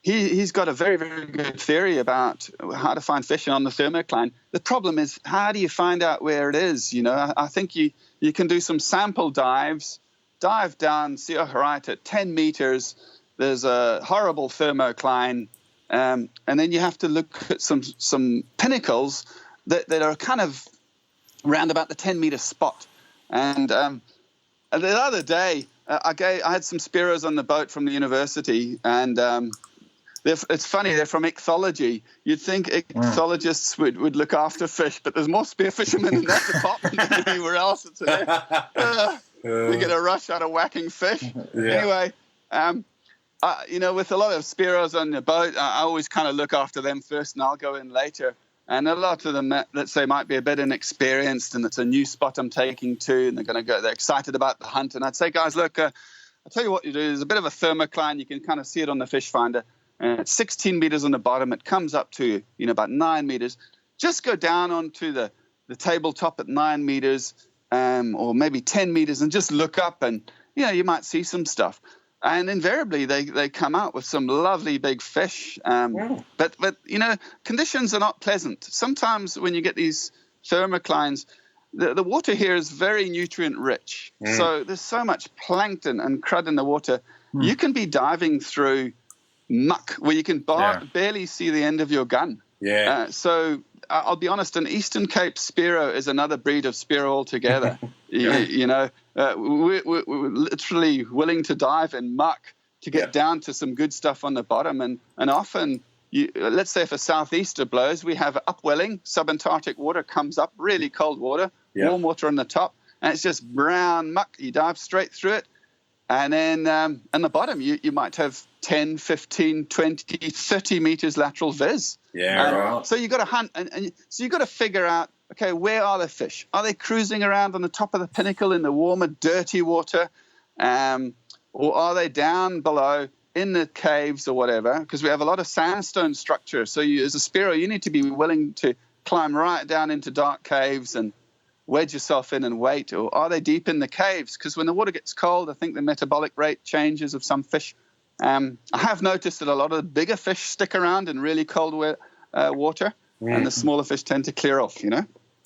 he's got a very, very good theory about how to find fish on the thermocline. The problem is, how do you find out where it is? I think you can do some sample dives, dive down, see, right, at 10 meters, there's a horrible thermocline, and then you have to look at some pinnacles that are kind of round about the 10-meter spot. And the other day, I had some Spearos on the boat from the university, and it's funny, they're from ichthyology. You'd think ichthyologists would look after fish, but there's more spearfishermen in that department than anywhere else. You get a rush out of whacking fish. Anyway, with a lot of Spearos on the boat, I always kind of look after them first, and I'll go in later. And a lot of them, let's say, might be a bit inexperienced, and it's a new spot I'm taking to, and they're excited about the hunt. And I'd say, guys, look, I'll tell you what you do. There's a bit of a thermocline. You can kind of see it on the fish finder. And it's 16 meters on the bottom. It comes up to, about 9 meters. Just go down onto the the tabletop at 9 meters or maybe 10 meters and just look up and, you might see some stuff. And invariably they come out with some lovely big fish. But conditions are not pleasant. Sometimes when you get these thermoclines, the water here is very nutrient rich. So there's so much plankton and crud in the water. You can be diving through muck where you can barely see the end of your gun. So I'll be honest, an Eastern Cape Spearo is another breed of Spearo altogether. We're literally willing to dive in muck to get down to some good stuff on the bottom. And often, let's say if a southeaster blows, we have upwelling, subantarctic water comes up, really cold water, warm water on the top, and it's just brown muck. You dive straight through it. And then on the bottom, you might have 10, 15, 20, 30 meters lateral viz. So you've got to hunt, and so you've got to figure out, okay, where are the fish? Are they cruising around on the top of the pinnacle in the warmer, dirty water? Or are they down below in the caves or whatever? Because we have a lot of sandstone structure. So as a Spearo, you need to be willing to climb right down into dark caves and wedge yourself in and wait. Or are they deep in the caves? Because when the water gets cold, I think the metabolic rate changes of some fish. I have noticed that a lot of the bigger fish stick around in really cold water, and the smaller fish tend to clear off,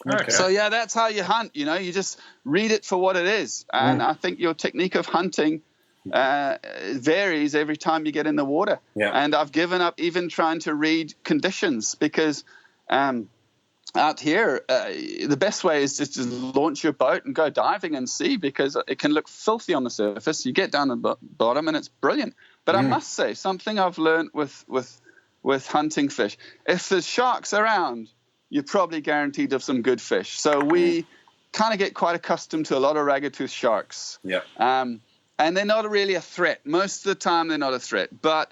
Okay. So, that's how you hunt, you just read it for what it is. And I think your technique of hunting varies every time you get in the water. And I've given up even trying to read conditions because out here, the best way is just to launch your boat and go diving and see, because it can look filthy on the surface. You get down the bottom and it's brilliant. But I must say, something I've learned with hunting fish, if there's sharks around, you're probably guaranteed of some good fish. So we kind of get quite accustomed to a lot of ragged-toothed sharks. And they're not really a threat. Most of the time, they're not a threat. But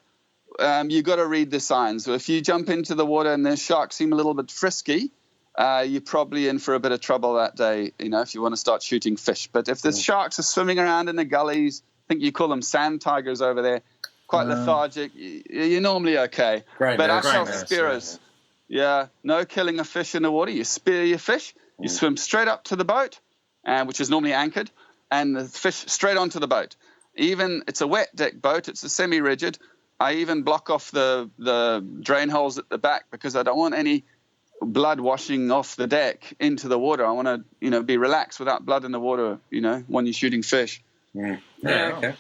you've got to read the signs. So if you jump into the water and the sharks seem a little bit frisky, you're probably in for a bit of trouble that day, if you want to start shooting fish. But if the sharks are swimming around in the gullies, I think you call them sand tigers over there, quite lethargic, you're normally okay. But I tell Spearos, no killing a fish in the water. You spear your fish, you swim straight up to the boat, which is normally anchored, and the fish straight onto the boat. Even it's a wet deck boat, it's a semi-rigid. I even block off the drain holes at the back because I don't want any blood washing off the deck into the water. I want to, be relaxed without blood in the water, when you're shooting fish. Okay.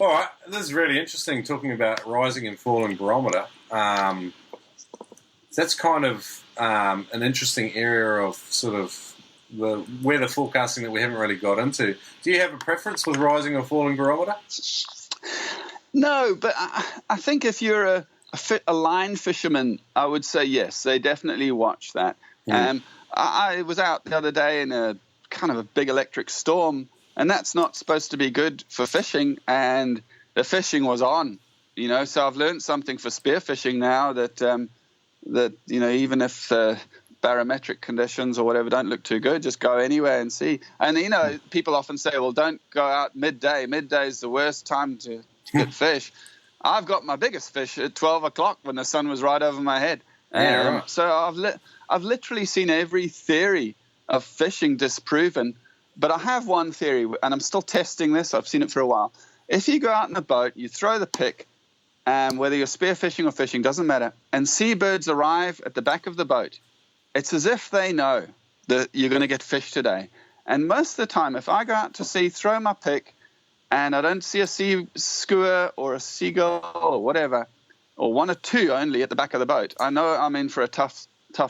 All right. This is really interesting, talking about rising and falling barometer. That's kind of an interesting area of sort of the weather forecasting that we haven't really got into. Do you have a preference with rising or falling barometer? No, but I think if you're a line fisherman, I would say yes. They definitely watch that. I was out the other day in a kind of a big electric storm, and that's not supposed to be good for fishing, and the fishing was on, So I've learned something for spearfishing now that even if barometric conditions or whatever don't look too good, just go anywhere and see. And, people often say, well, don't go out midday. Midday is the worst time to get fish. I've got my biggest fish at 12 o'clock when the sun was right over my head. So I've literally seen every theory of fishing disproven. But I have one theory, and I'm still testing this. I've seen it for a while. If you go out in a boat, you throw the pick, whether you're spearfishing or fishing, doesn't matter, and seabirds arrive at the back of the boat, it's as if they know that you're going to get fish today. And most of the time, if I go out to sea, throw my pick, and I don't see a sea skua or a seagull or whatever, or one or two only at the back of the boat, I know I'm in for a tough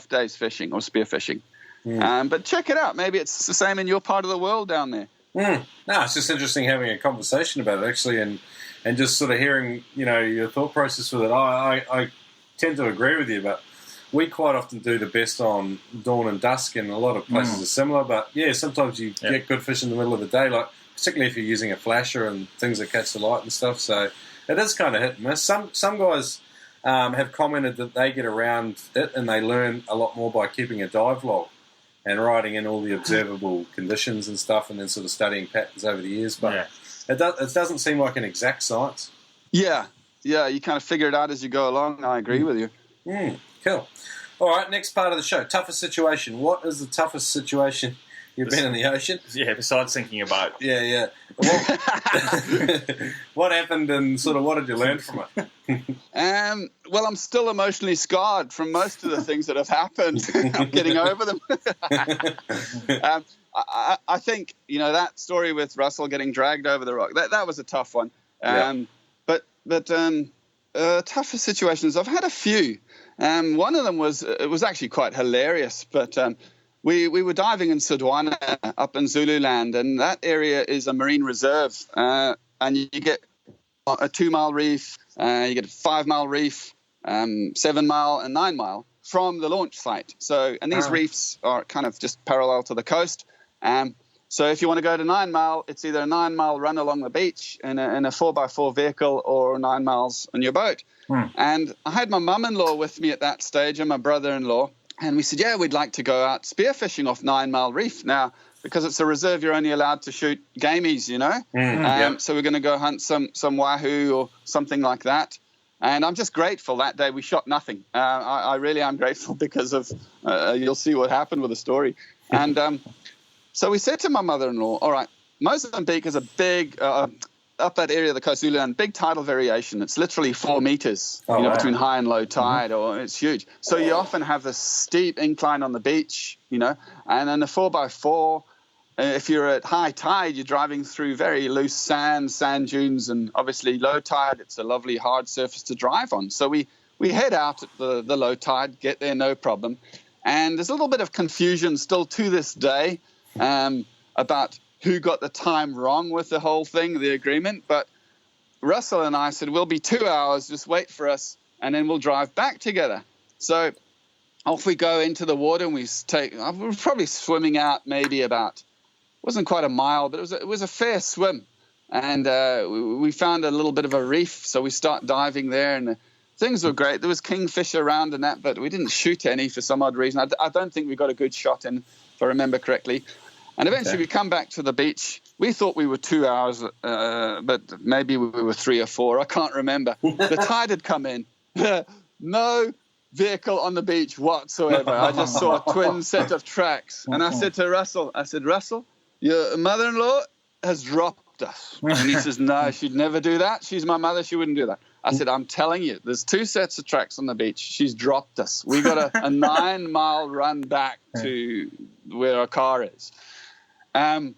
day's fishing or spearfishing. But check it out. Maybe it's the same in your part of the world down there. No, it's just interesting having a conversation about it, actually, and just sort of hearing, your thought process with it. I tend to agree with you, but we quite often do the best on dawn and dusk, and a lot of places are similar. But, sometimes you get good fish in the middle of the day, like particularly if you're using a flasher and things that catch the light and stuff. So it is kind of hit and miss. Some guys have commented that they get around it and they learn a lot more by keeping a dive log and writing in all the observable conditions and stuff, and then sort of studying patterns over the years. But it doesn't seem like an exact science. Yeah, you kind of figure it out as you go along. I agree with you. Cool. All right, next part of the show, toughest situation. What is the toughest situation you've been in the ocean? Yeah, besides sinking a boat. Yeah. What happened and sort of what did you learn from it? Well, I'm still emotionally scarred from most of the things that have happened. I'm getting over them. I think, that story with Russell getting dragged over the rock, that was a tough one. But toughest situations, I've had a few. One of them was actually quite hilarious, but we were diving in Sodwana up in Zululand, and that area is a marine reserve, and you get a 2-mile reef, you get a 5-mile reef, 7-mile and 9-mile from the launch site. So, and these reefs are kind of just parallel to the coast. So if you want to go to 9-mile, it's either a 9-mile run along the beach in a 4x4 vehicle or 9 miles on your boat. And I had my mum-in-law with me at that stage and my brother-in-law. And we said, yeah, we'd like to go out spearfishing off 9-mile reef. Now, because it's a reserve, you're only allowed to shoot gamies, So we're going to go hunt some wahoo or something like that. And I'm just grateful that day we shot nothing. I really am grateful because of, you'll see what happened with the story. And so we said to my mother-in-law, all right, Mozambique is a big, up that area of the coast, Zululand, big tidal variation. It's literally 4 meters between high and low tide, or it's huge. So you often have this steep incline on the beach, and then the 4x4, if you're at high tide, you're driving through very loose sand dunes, and obviously low tide, it's a lovely hard surface to drive on. So we head out at the low tide, get there, no problem. And there's a little bit of confusion still to this day about who got the time wrong with the whole thing, the agreement. But Russell and I said, we'll be 2 hours, just wait for us, and then we'll drive back together. So off we go into the water, and we were probably swimming out maybe about, wasn't quite a mile, but it was a fair swim. And we found a little bit of a reef, so we start diving there, and things were great. There was kingfish around and that, but we didn't shoot any for some odd reason. I don't think we got a good shot in, if I remember correctly. And eventually we come back to the beach. We thought we were 2 hours, but maybe we were 3 or 4. I can't remember. The tide had come in. No vehicle on the beach whatsoever. I just saw a twin set of tracks. And I said to Russell, Russell, your mother-in-law has dropped us. And he says, no, she'd never do that. She's my mother. She wouldn't do that. I said, I'm telling you, there's 2 sets of tracks on the beach. She's dropped us. We got a 9-mile run back to where our car is. And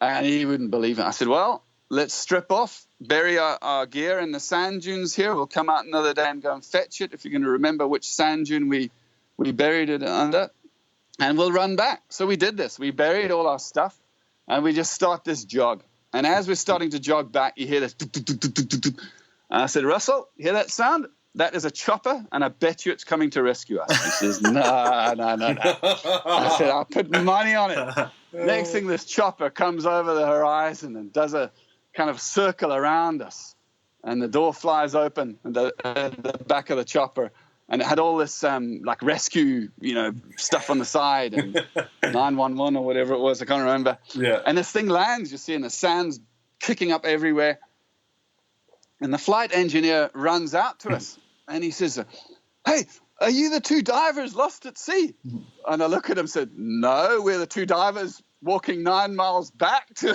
he wouldn't believe it. I said, well, let's strip off, bury our gear in the sand dunes here. We'll come out another day and go and fetch it, if you're going to remember which sand dune we buried it under, and we'll run back. So we did this. We buried all our stuff, and we just start this jog. And as we're starting to jog back, you hear this. And I said, Russell, you hear that sound? That is a chopper, and I bet you it's coming to rescue us. He says, no. I said, I'll put money on it. Next thing, this chopper comes over the horizon and does a kind of circle around us. And the door flies open at the back of the chopper. And it had all this like rescue, stuff on the side and 911 or whatever it was. I can't remember. Yeah. And this thing lands, you see, and the sand's kicking up everywhere. And the flight engineer runs out to us and he says, hey, are you the 2 divers lost at sea? And I look at him and said, no, we're the 2 divers walking 9 miles back to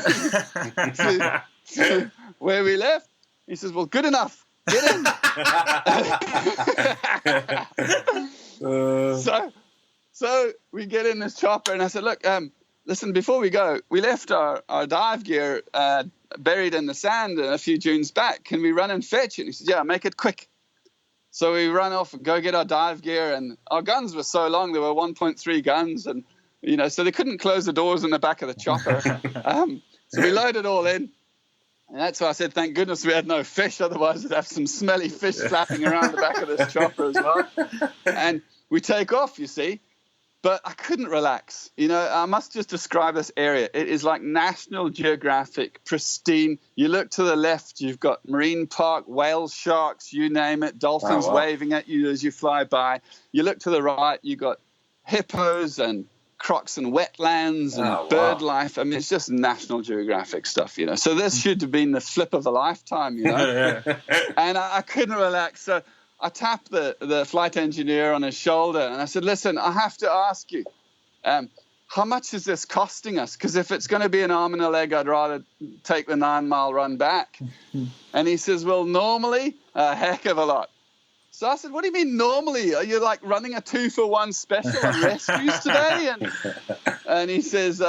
where we left. He says, well, good enough. Get in. So we get in this chopper and I said, look, listen, before we go, we left our dive gear buried in the sand a few dunes back. Can we run and fetch it? And he said, yeah, make it quick. So we run off and go get our dive gear, and our guns were so long, they were 1.3 guns, and so they couldn't close the doors in the back of the chopper. So we loaded all in, and that's why I said, thank goodness we had no fish, otherwise we'd have some smelly fish flapping around the back of this chopper as well. And we take off, you see. But I couldn't relax. I must just describe this area. It is like National Geographic, pristine. You look to the left, you've got marine park, whale sharks, you name it, dolphins waving at you as you fly by. You look to the right, you've got hippos and crocs and wetlands and bird life. I mean, it's just National Geographic stuff, So this should have been the flip of a lifetime, And I couldn't relax. So I tapped the flight engineer on his shoulder and I said, listen, I have to ask you, how much is this costing us? Because if it's going to be an arm and a leg, I'd rather take the 9-mile run back. And he says, well, normally, a heck of a lot. So I said, what do you mean normally? Are you like running a 2-for-1 special on rescues today? And he says,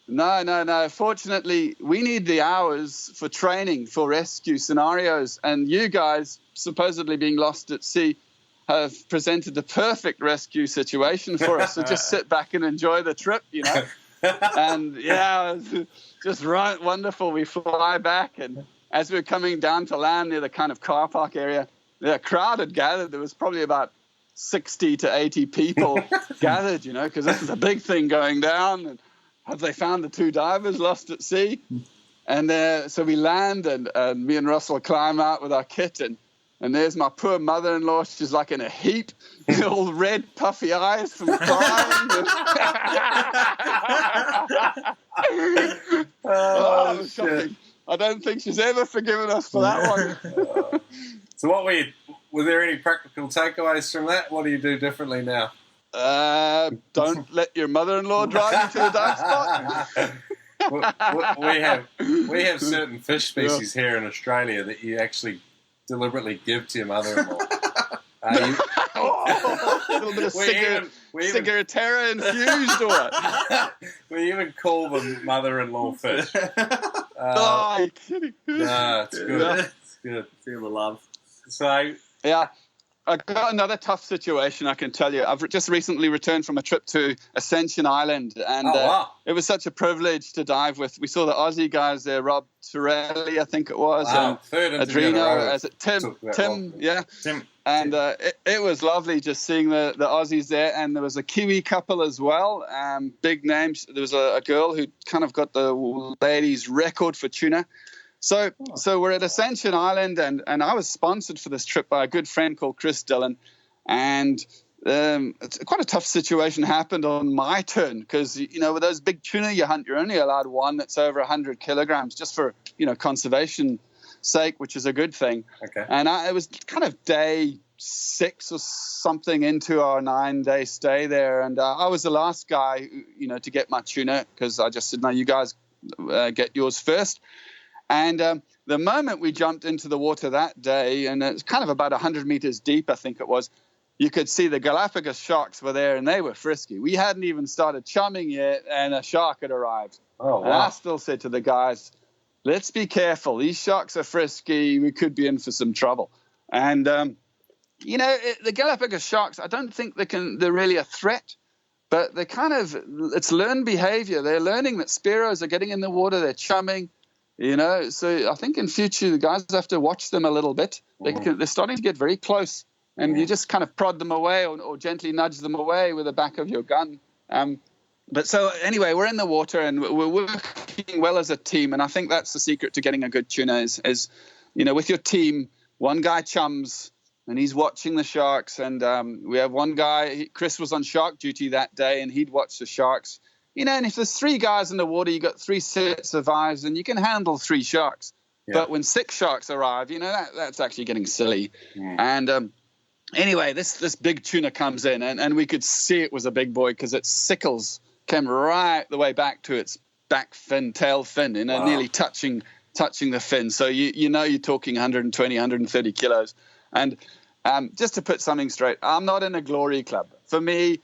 no. Fortunately, we need the hours for training for rescue scenarios. And you guys, supposedly being lost at sea, have presented the perfect rescue situation for us. So just sit back and enjoy the trip, you know. And yeah, it was just right, wonderful. We fly back, and as we were coming down to land near the kind of car park area, the crowd had gathered. There was probably about 60 to 80 people gathered, you know, because this is a big thing going down. And have they found the 2 divers lost at sea? And so we land, and me and Russell climb out with our kit, and there's my poor mother-in-law. She's like in a heap, all red, puffy eyes from crying. It was shocking. I don't think she's ever forgiven us for that one. So were there any practical takeaways from that? What do you do differently now? Don't let your mother-in-law drive you to the dive spot. We have certain fish species here in Australia that you actually deliberately give to your mother-in-law. A little bit of Cigarettera infused or what? We even call them mother-in-law fish. You're kidding. No, it's good. Yeah. It's good. Feel the love. So yeah, I got another tough situation, I can tell you. I've just recently returned from a trip to Ascension Island, and it was such a privilege to dive with. We saw the Aussie guys there, Rob Torelli, I think it was, and Adreno, Tim, yeah. Tim. And it was lovely just seeing the Aussies there, and there was a Kiwi couple as well, big names. There was a girl who kind of got the ladies' record for tuna. So we're at Ascension Island, and I was sponsored for this trip by a good friend called Chris Dillon, and it's quite a tough situation happened on my turn because, you know, with those big tuna you hunt, you're only allowed one that's over 100 kilograms just for, you know, conservation sake, which is a good thing. Okay. And it was kind of day 6 or something into our 9-day stay there, and I was the last guy, you know, to get my tuna because I just said, no, you guys get yours first. And the moment we jumped into the water that day, and it's kind of about 100 meters deep, I think it was, you could see the Galapagos sharks were there, and they were frisky. We hadn't even started chumming yet, and a shark had arrived. Oh, wow. And I still said to the guys, let's be careful. These sharks are frisky. We could be in for some trouble. And, you know, the Galapagos sharks, I don't think they're really a threat. But it's learned behavior. They're learning that Spearos are getting in the water, they're chumming. You know, so I think in future the guys have to watch them a little bit. They're starting to get very close, and you just kind of prod them away or gently nudge them away with the back of your gun. But so anyway, we're in the water and we're working well as a team, and I think that's the secret to getting a good tuna is you know, with your team, one guy chums and he's watching the sharks, and we have one guy, Chris was on shark duty that day, and he'd watch the sharks. You know, and if there's 3 guys in the water, you got 3 sets of eyes, and you can handle 3 sharks. Yeah. But when 6 sharks arrive, you know, that's actually getting silly. Yeah. And anyway, this big tuna comes in, and we could see it was a big boy because its sickles came right the way back to its back fin, tail fin, you know, nearly touching the fin. So you know you're talking 120, 130 kilos. And just to put something straight, I'm not in a glory club. For me,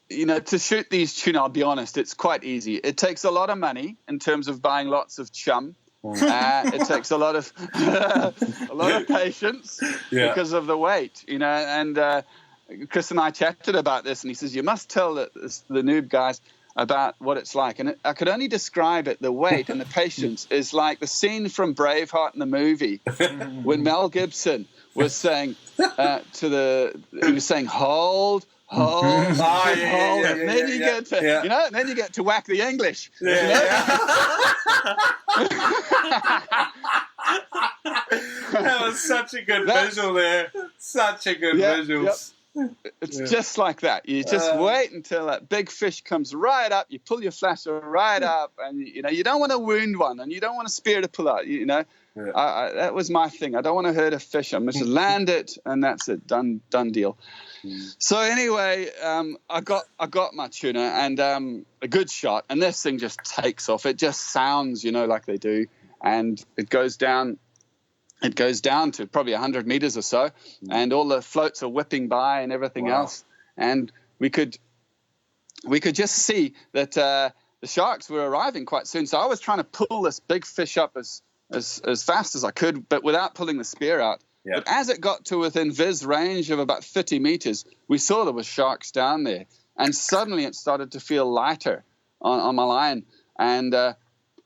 you know, to shoot these tuna, I'll be honest, it's quite easy. It takes a lot of money in terms of buying lots of chum. It takes a lot of patience because of the weight, you know. And Chris and I chatted about this, and he says, you must tell the noob guys about what it's like. And I could only describe it. The weight and the patience is like the scene from Braveheart in the movie when Mel Gibson was saying he was saying, hold, and then you get to you know, and then you get to whack the English. You know? That was such a good visual there. Such a good visual. Yep. It's just like that. You just wait until that big fish comes right up. You pull your flasher right up, and you know you don't want to wound one, and you don't want a spear to pull out. You know, that was my thing. I don't want to hurt a fish. I'm just land it, and that's it. Done deal. So anyway, I got my tuna and a good shot, and this thing just takes off. It just sounds, like they do, and it goes down. It goes down to probably 100 meters or so, and all the floats are whipping by and everything else. And we could just see that the sharks were arriving quite soon. So I was trying to pull this big fish up as fast as I could, but without pulling the spear out. Yep. But as it got to within viz range of about 30 meters, we saw there were sharks down there. And suddenly it started to feel lighter on my line. And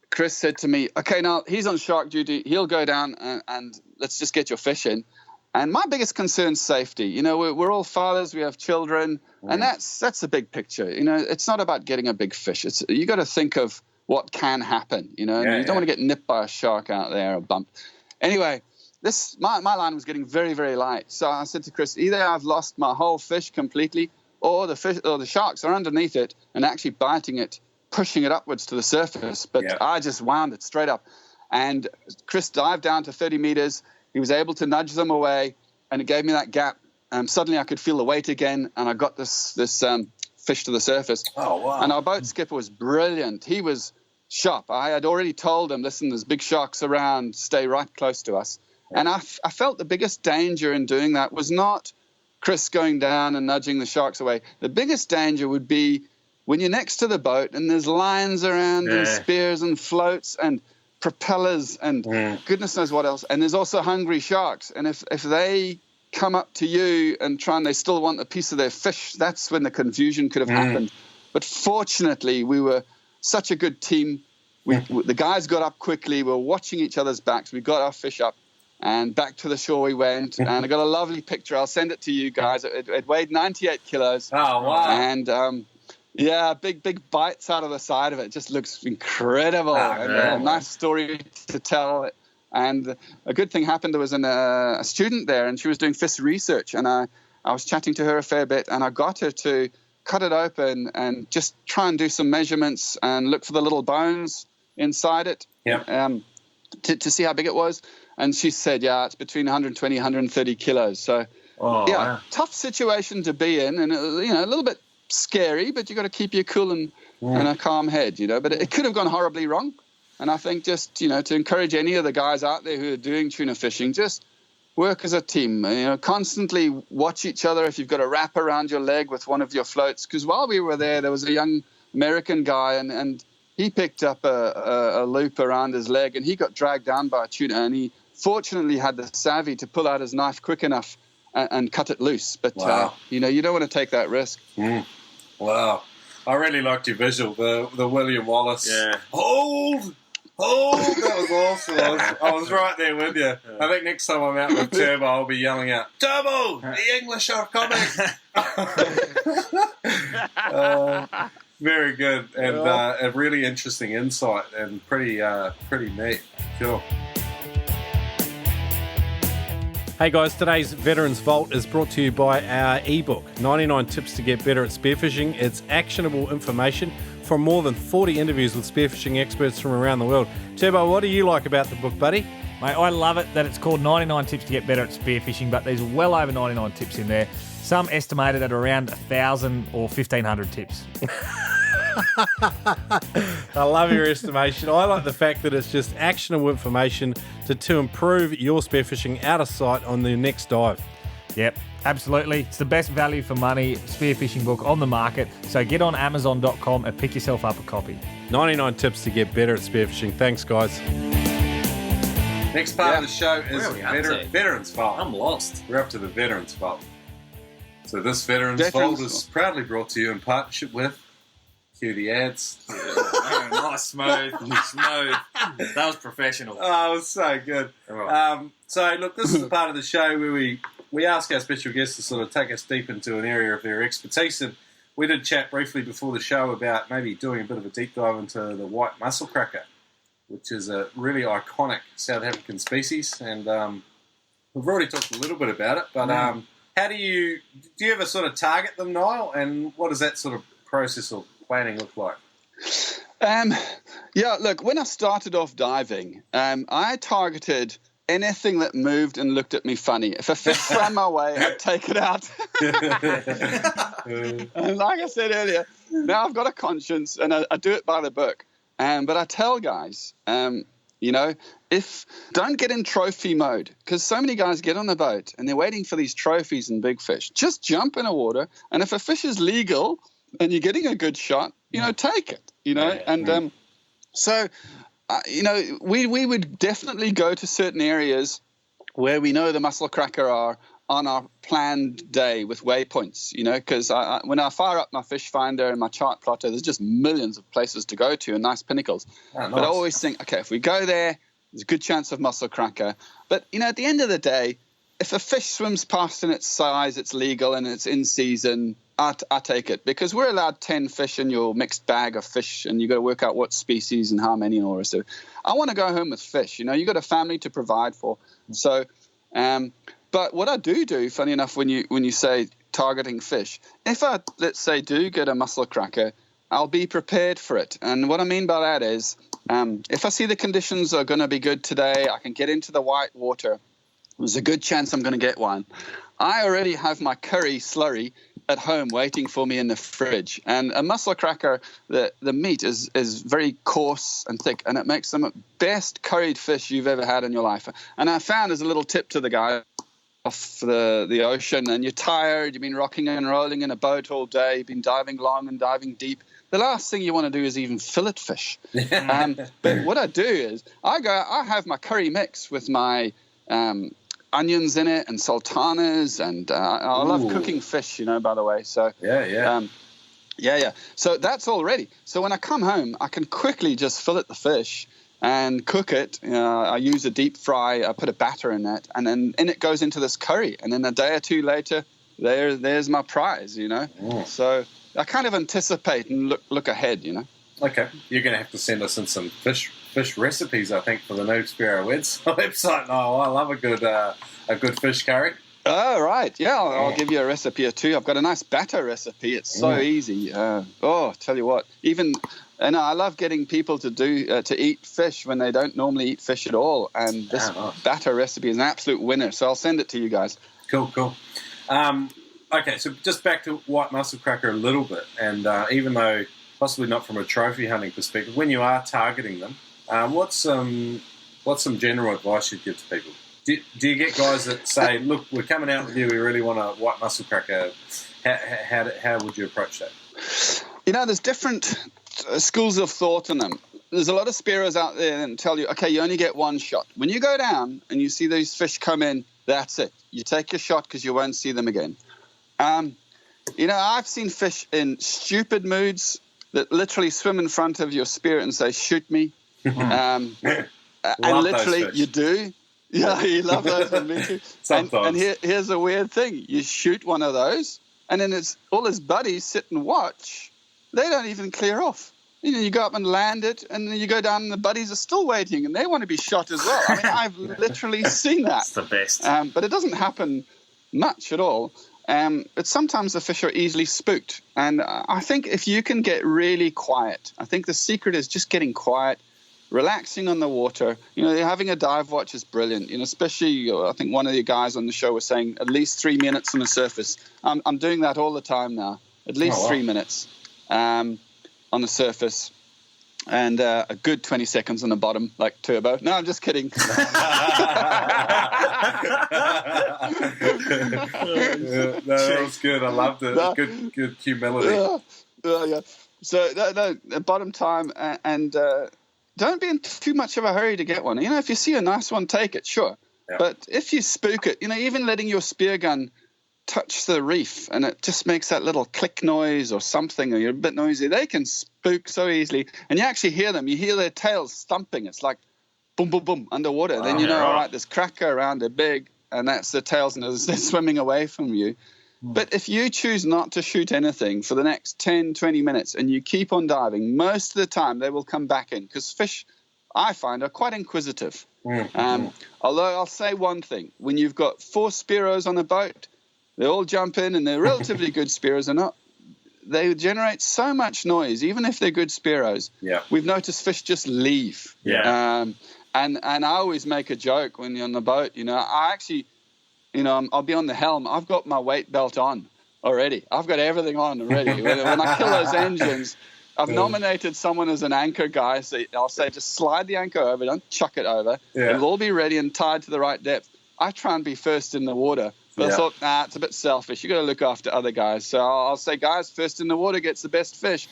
Chris said to me, okay, now he's on shark duty. He'll go down and let's just get your fish in. And my biggest concern is safety. We're all fathers. We have children. And that's the big picture. It's not about getting a big fish. You got to think of what can happen, you don't want to get nipped by a shark out there or bumped. Anyway, my line was getting very, very light. So I said to Chris, either I've lost my whole fish completely or the sharks are underneath it and actually biting it, pushing it upwards to the surface. But I just wound it straight up. And Chris dived down to 30 meters. He was able to nudge them away, and it gave me that gap. Suddenly I could feel the weight again, and I got this fish to the surface. Oh, wow. And our boat skipper was brilliant. He was sharp. I had already told him, listen, there's big sharks around. Stay right close to us. Yeah. And I felt the biggest danger in doing that was not Chris going down and nudging the sharks away. The biggest danger would be when you're next to the boat and there's lines around and spears and floats and propellers and goodness knows what else. And there's also hungry sharks. And if they come up to you and they still want a piece of their fish, that's when the confusion could have happened. But fortunately, we were such a good team. The guys got up quickly. We were watching each other's backs. We got our fish up and back to the shore we went. And I got a lovely picture. I'll send it to you guys. It weighed 98 kilos. Oh, wow. And big bites out of the side of it. It just looks incredible. A nice story to tell. And a good thing happened. There was a student there, and she was doing fish research. And I was chatting to her a fair bit, and I got her to cut it open and just try and do some measurements and look for the little bones inside it to see how big it was. And she said, it's between 120, 130 kilos. So, tough situation to be in, and, a little bit scary, but you got to keep your cool and a calm head, But it could have gone horribly wrong. And I think just, to encourage any of the guys out there who are doing tuna fishing, just work as a team. Constantly watch each other. If you've got a wrap around your leg with one of your floats, because while we were there was a young American guy, and he picked up a loop around his leg, and he got dragged down by a tuna, and he fortunately had the savvy to pull out his knife quick enough and cut it loose. But, you don't want to take that risk. Wow. I really liked your visual, the William Wallace. Yeah. Hold! That was awesome. I was right there with you. I think next time I'm out with Turbo, I'll be yelling out, Turbo, the English are coming! Very good, and a really interesting insight, and pretty neat. Cool. Hey guys, today's Veterans Vault is brought to you by our ebook, 99 Tips to Get Better at Spearfishing. It's actionable information from more than 40 interviews with spearfishing experts from around the world. Turbo, what do you like about the book, buddy? Mate, I love it that it's called 99 Tips to Get Better at Spearfishing, but there's well over 99 tips in there. Some estimated at around 1,000 or 1,500 tips. I love your estimation. I like the fact that it's just actionable information to improve your spearfishing out of sight on the next dive. Yep, absolutely. It's the best value for money spearfishing book on the market. So get on Amazon.com and pick yourself up a copy. 99 tips to get better at spearfishing. Thanks, guys. Next part of the show is Veterans Vault. I'm lost. We're up to the Veterans Vault. So this Veterans Vault is proudly brought to you in partnership with Cue the ads. Nice, smooth. That was professional. Oh, it was so good. So, look, this is the part of the show where we ask our special guests to sort of take us deep into an area of their expertise. And we did chat briefly before the show about maybe doing a bit of a deep dive into the White Mussel Cracker, which is a really iconic South African species. And we've already talked a little bit about it. But how do you ever sort of target them, Niall? And what does that sort of process or planning look like? Yeah, look, when I started off diving, I targeted anything that moved and looked at me funny. If a fish swam my way, I'd take it out. And like I said earlier, now I've got a conscience and I do it by the book. But I tell guys, don't get in trophy mode, because so many guys get on the boat and they're waiting for these trophies and big fish. Just jump in the water, and if a fish is legal and you're getting a good shot, take it, So, we would definitely go to certain areas where we know the mussel cracker are on our planned day with waypoints, because when I fire up my fish finder and my chart plotter, there's just millions of places to go to and nice pinnacles. Oh, nice. But I always think, okay, if we go there, there's a good chance of mussel cracker. But, at the end of the day, if a fish swims past in its size, it's legal and it's in season, I take it, because we're allowed 10 fish in your mixed bag of fish, and you've got to work out what species and how many and all this. So I want to go home with fish. You've got a family to provide for. So, but what I do, funny enough, when you say targeting fish, if I, let's say, do get a mussel cracker, I'll be prepared for it. And what I mean by that is, if I see the conditions are going to be good today, I can get into the white water, there's a good chance I'm going to get one. I already have my curry slurry at home waiting for me in the fridge. And a mussel cracker, the meat is very coarse and thick, and it makes them the best curried fish you've ever had in your life. And I found, as a little tip to the guy off the ocean, and you're tired, you've been rocking and rolling in a boat all day, you've been diving long and diving deep, the last thing you want to do is even fillet fish. But what I do is I have my curry mix with my onions in it and sultanas, and I love cooking fish, by the way. So yeah. So that's all ready. So when I come home, I can quickly just fillet the fish and cook it. I use a deep fry. I put a batter in that, and then it goes into this curry. And then a day or two later, there's my prize. So I kind of anticipate and look ahead. Okay, you're going to have to send us in some fish recipes, I think, for the Noob Spearo website. Oh, I love a good fish curry. Oh, right. Yeah, I'll give you a recipe or two. I've got a nice batter recipe. It's so easy. Tell you what. I love getting people to eat fish when they don't normally eat fish at all. And this batter recipe is an absolute winner. So I'll send it to you guys. Cool. Okay, so just back to white mussel cracker a little bit. And even though possibly not from a trophy hunting perspective, when you are targeting them, what's some general advice you'd give to people? Do you get guys that say, look, we're coming out with you, we really want a white mussel cracker? How would you approach that? There's different schools of thought in them. There's a lot of spearos out there that tell you, okay, you only get one shot. When you go down and you see these fish come in, that's it. You take your shot because you won't see them again. I've seen fish in stupid moods that literally swim in front of your spear and say, shoot me. And literally you do. Yeah, you love those. Me too. Sometimes. And here's a weird thing. You shoot one of those, and then it's all his buddies sit and watch. They don't even clear off. You go up and land it, and then you go down and the buddies are still waiting, and they want to be shot as well. I mean, I've literally seen that. It's the best. But it doesn't happen much at all. But sometimes the fish are easily spooked. And I think if you can get really quiet, I think the secret is just getting quiet, relaxing on the water. Having a dive watch is brilliant. Especially, I think one of the guys on the show was saying at least 3 minutes on the surface. I'm doing that all the time now. At least 3 minutes on the surface. And a good 20 seconds on the bottom, like turbo. No, I'm just kidding. That was good. I loved it. Good humility. Yeah. So, the bottom time, and don't be in too much of a hurry to get one. If you see a nice one, take it, sure. Yeah. But if you spook it, even letting your spear gun touch the reef and it just makes that little click noise or something, or you're a bit noisy, they can spook so easily. And you actually hear them. You hear their tails thumping. It's like boom, boom, boom underwater. Then all right, there's cracker around, they're big, and that's the tails, and they're swimming away from you. But if you choose not to shoot anything for the next 10, 20 minutes and you keep on diving, most of the time they will come back in, because fish, I find, are quite inquisitive. Although I'll say one thing. When you've got 4 spearos on a boat, they all jump in, and they're relatively good spearos. they generate so much noise, even if they're good Spearos. Yeah. We've noticed fish just leave. Yeah. And I always make a joke when you're on the boat. I actually, I'll be on the helm. I've got my weight belt on already. I've got everything on already. When I kill those engines, I've nominated someone as an anchor guy. So I'll say, just slide the anchor over. Don't chuck it over. Yeah. It'll all be ready and tied to the right depth. I try and be first in the water. But I thought, it's a bit selfish. You've got to look after other guys. So I'll say, guys, first in the water gets the best fish.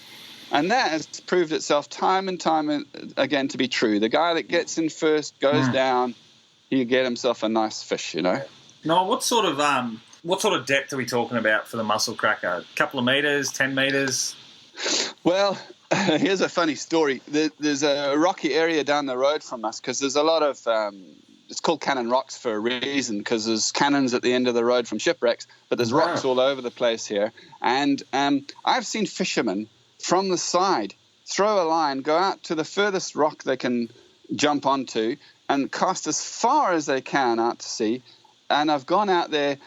And that has proved itself time and time again to be true. The guy that gets in first goes down. He'll get himself a nice fish, Niall, what sort of depth are we talking about for the mussel cracker? A couple of meters, 10 meters? Well, here's a funny story. There's a rocky area down the road from us because there's a lot of... it's called Cannon Rocks for a reason, because there's cannons at the end of the road from shipwrecks, but there's rocks all over the place here. And I've seen fishermen from the side throw a line, go out to the furthest rock they can jump onto, and cast as far as they can out to sea. And I've gone out there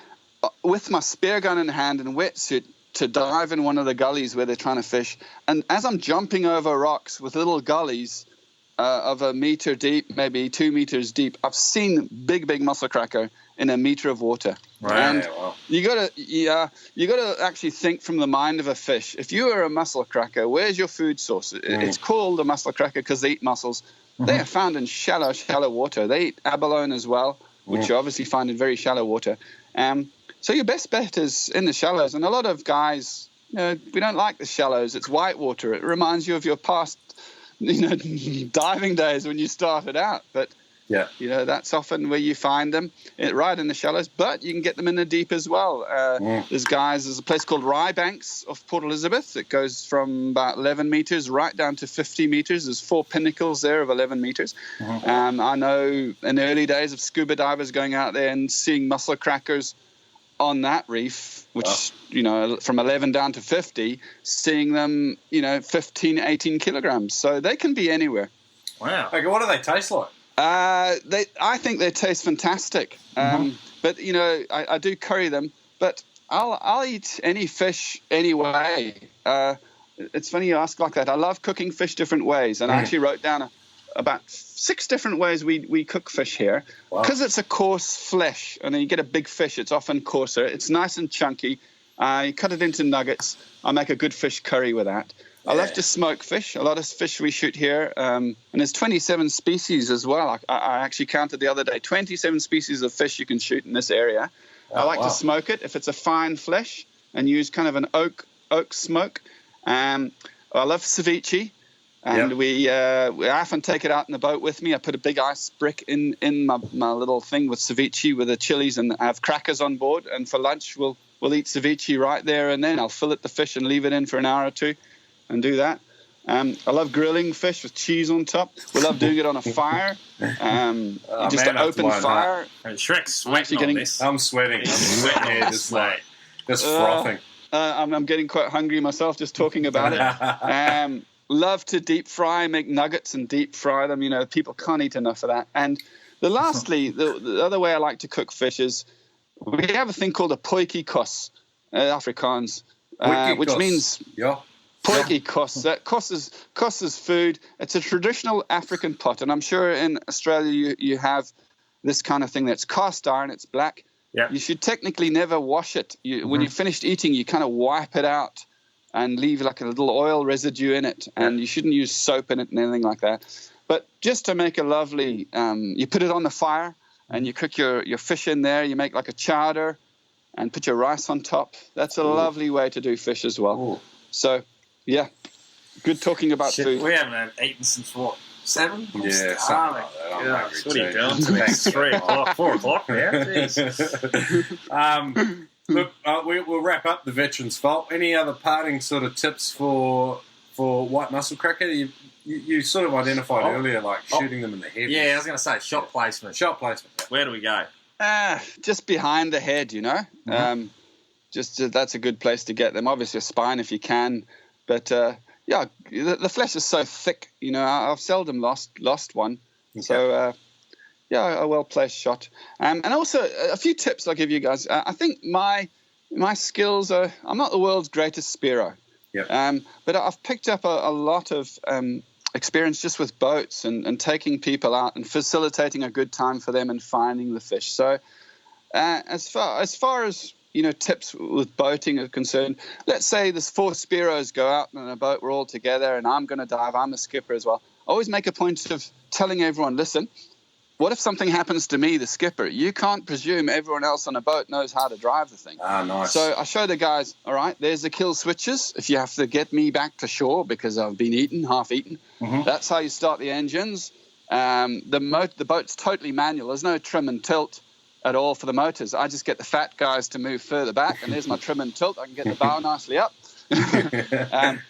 with my spear gun in hand and wetsuit to dive in one of the gullies where they're trying to fish. And as I'm jumping over rocks with little gullies of a meter deep, maybe 2 meters deep, I've seen big mussel cracker in a meter of water. Right. And you gotta actually think from the mind of a fish. If you are a mussel cracker, where's your food source? It's called a mussel cracker because they eat mussels. They are found in shallow water. They eat abalone as well, which you obviously find in very shallow water. So your best bet is in the shallows. And a lot of guys, we don't like the shallows. It's white water. It reminds you of your past diving days when you started out. But that's often where you find them, right in the shallows. But you can get them in the deep as well. There's a place called Rye Banks off Port Elizabeth. It goes from about 11 meters right down to 50 meters. There's 4 pinnacles there of 11 meters. I know in the early days of scuba divers going out there and seeing mussel crackers on that reef, which, from 11 down to 50, seeing them, 15, 18 kilograms. So they can be anywhere. Wow. Okay, what do they taste like? I think they taste fantastic. But, I do curry them. But I'll eat any fish any way. It's funny you ask like that. I love cooking fish different ways. And I actually wrote down about 6 different ways we cook fish here. Because it's a coarse flesh, and then you get a big fish, it's often coarser. It's nice and chunky. You cut it into nuggets. I make a good fish curry with that. I love to smoke fish. A lot of fish we shoot here. And there's 27 species as well. I actually counted the other day. 27 species of fish you can shoot in this area. I like to smoke it if it's a fine flesh and use kind of an oak smoke. I love ceviche. And we often take it out in the boat with me. I put a big ice brick in my little thing with ceviche with the chilies, and I have crackers on board. And for lunch, we'll eat ceviche right there and then. I'll fillet the fish and leave it in for an hour or two and do that. I love grilling fish with cheese on top. We love doing it on a fire. An open fire. Shrek's sweating on this. I'm sweating. Just frothing. I'm getting quite hungry myself just talking about it. Love to deep fry, make nuggets and deep fry them. People can't eat enough of that. And lastly, the other way I like to cook fish is we have a thing called a poikikos, Afrikaans, which means poikikos. Kos is food. It's a traditional African pot. And I'm sure in Australia you have this kind of thing that's cast iron. It's black. Yeah. You should technically never wash it. When you're finished eating, you kind of wipe it out and leave like a little oil residue in it. And you shouldn't use soap in it and anything like that. But just to make a lovely, you put it on the fire and you cook your fish in there. You make like a chowder and put your rice on top. That's a lovely way to do fish as well. Ooh. So, yeah, good talking about food. We haven't eaten since what? 7? Yeah, something like that. What are you doing to me? 3 o'clock, 4 o'clock now. Look, we'll wrap up the Veteran's Vault. Any other parting sort of tips for white mussel cracker? You sort of identified earlier, like shooting them in the head. Yeah, I was going to say shot placement. Shot placement. Yeah. Where do we go? Just behind the head, that's a good place to get them. Obviously a spine if you can, but the flesh is so thick. I've seldom lost one. Okay. So a well placed shot. And also a few tips I'll give you guys. I think my skills are. I'm not the world's greatest Spearo, Yep. But I've picked up a lot of experience just with boats and taking people out and facilitating a good time for them and finding the fish. So as far as tips with boating are concerned, let's say there's 4 Spearos go out in a boat, we're all together, and I'm going to dive, I'm the skipper as well. I always make a point of telling everyone, listen, what if something happens to me, the skipper? You can't presume everyone else on a boat knows how to drive the thing. Ah, nice. So I show the guys, all right, there's the kill switches. If you have to get me back to shore because I've been half eaten, that's how you start the engines. The boat's totally manual. There's no trim and tilt at all for the motors. I just get the fat guys to move further back, and there's my trim and tilt. I can get the bow nicely up. If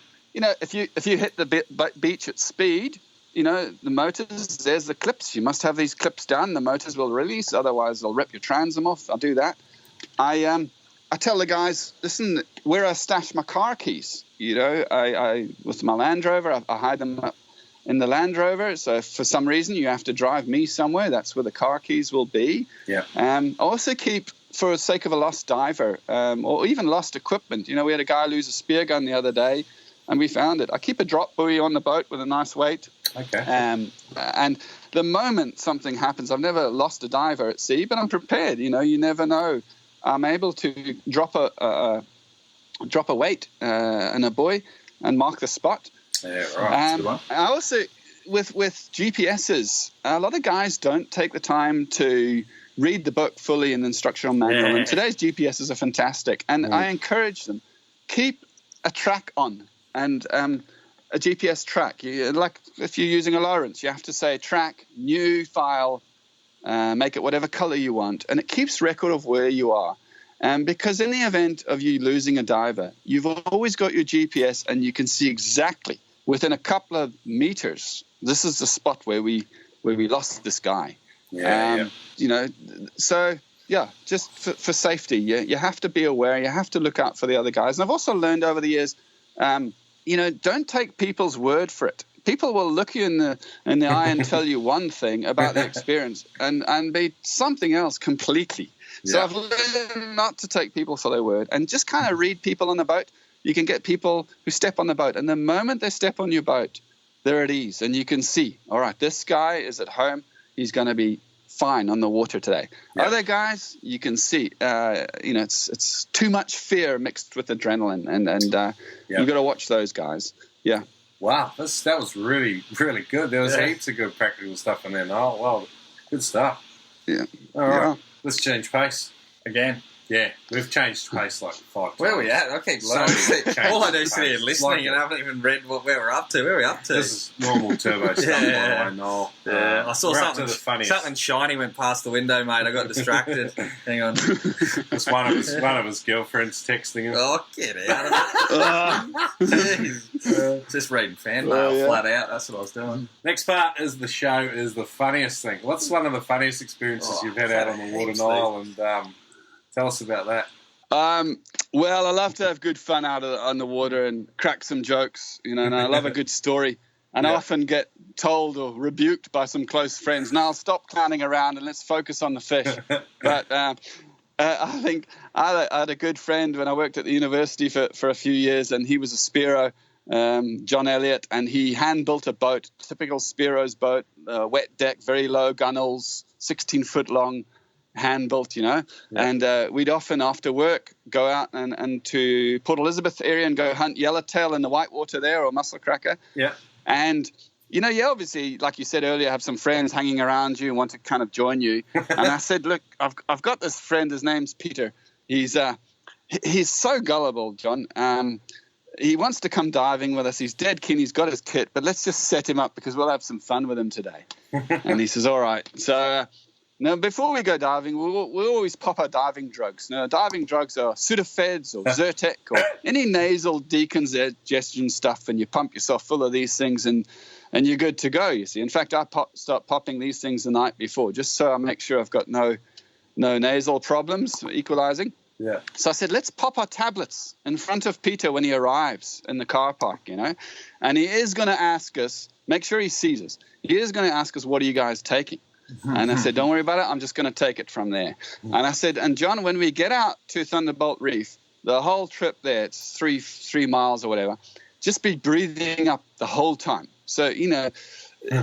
you hit the beach at speed, the motors, there's the clips. You must have these clips down. The motors will release, otherwise they'll rip your transom off. I'll do that. I tell the guys, listen, where I stash my car keys, I with my Land Rover, I hide them up in the Land Rover. So if for some reason you have to drive me somewhere, that's where the car keys will be. Yeah. I also keep, for the sake of a lost diver, or even lost equipment. We had a guy lose a spear gun the other day, and we found it. I keep a drop buoy on the boat with a nice weight. Okay. And the moment something happens, I've never lost a diver at sea, but I'm prepared. You never know. I'm able to drop a weight in a buoy and mark the spot. Yeah, right. I also, with GPSs, a lot of guys don't take the time to read the book fully in the instructional manual. And today's GPSs are fantastic. And I encourage them, keep a track on. And a GPS track, like if you're using a Lawrence, you have to say track, new file, make it whatever color you want, and it keeps record of where you are. Because in the event of you losing a diver, you've always got your GPS, and you can see exactly within a couple of meters, this is the spot where we lost this guy. So just for safety, you have to be aware, you have to look out for the other guys. And I've also learned over the years, don't take people's word for it. People will look you in the eye and tell you one thing about their experience and be something else completely. So I've learned not to take people for their word and just kind of read people on the boat. You can get people who step on the boat, and the moment they step on your boat, they're at ease, and you can see, all right, this guy is at home. He's going to be fine on the water today. Other guys, you can see, it's too much fear mixed with adrenaline, and you've got to watch those guys. Yeah. Wow, that was really, really good. There was heaps of good practical stuff in there. Oh, well, good stuff. Yeah. All right, let's change pace. Again. Yeah, we've changed pace like 5 times. Where are we at? I keep all I do is sit here listening, and I haven't even read where we're up to. Where are we up to? This is normal turbo stuff, by the way, Noel. Yeah, I saw something shiny went past the window, mate. I got distracted. Hang on. It's one of his girlfriends texting him. Oh, get out of it. Just reading fan mail flat out. That's what I was doing. Next part is the show is the funniest thing. What's one of the funniest experiences you've had out on the water, Niall? And tell us about that. Well, I love to have good fun out on the water and crack some jokes, and I love a good story. And I often get told or rebuked by some close friends, now stop clowning around and let's focus on the fish. But I think I had a good friend when I worked at the university for a few years, and he was a Spearo, John Elliott, and he hand-built a boat, typical Spearo's boat, wet deck, very low gunnels, 16-foot long, hand-built, and we'd often after work go out and to Port Elizabeth area and go hunt yellowtail in the whitewater there, or mussel cracker. Yeah. And obviously, like you said earlier, have some friends hanging around you and want to kind of join you. And I said, look, I've got this friend, his name's Peter. He's so gullible, John. He wants to come diving with us. He's dead keen. He's got his kit, but let's just set him up because we'll have some fun with him today. And he says, all right. So now, before we go diving, we'll always pop our diving drugs. Now, diving drugs are Sudafeds or Zyrtec or any nasal decongestion stuff, and you pump yourself full of these things and you're good to go, you see. In fact, I start popping these things the night before just so I make sure I've got no nasal problems, equalizing. Yeah. So I said, let's pop our tablets in front of Peter when he arrives in the car park, And he is going to ask us, make sure he sees us, he is going to ask us, what are you guys taking? And I said, don't worry about it. I'm just going to take it from there. And I said, and John, when we get out to Thunderbolt Reef, the whole trip there, it's 3 miles or whatever, just be breathing up the whole time. So,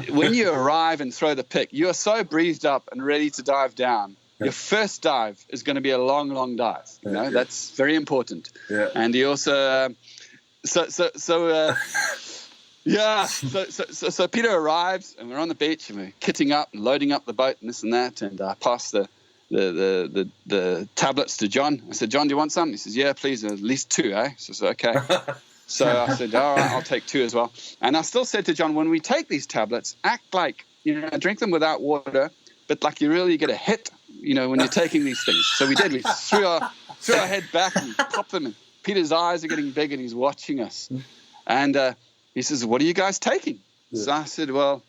when you arrive and throw the pick, you are so breathed up and ready to dive down. Your first dive is going to be a long, long dive. That's very important. Yeah. And he also, so Peter arrives and we're on the beach and we're kitting up and loading up the boat and this and that. And I pass the tablets to John. I said, John, do you want some? He says, yeah, please, at least 2, eh? So okay. So I said, all right, I'll take 2 as well. And I still said to John, when we take these tablets, act like, drink them without water, but like you really get a hit, when you're taking these things. So we did. We threw our head back and popped them. And Peter's eyes are getting big and he's watching us. And he says, what are you guys taking? Yeah. So I said, well,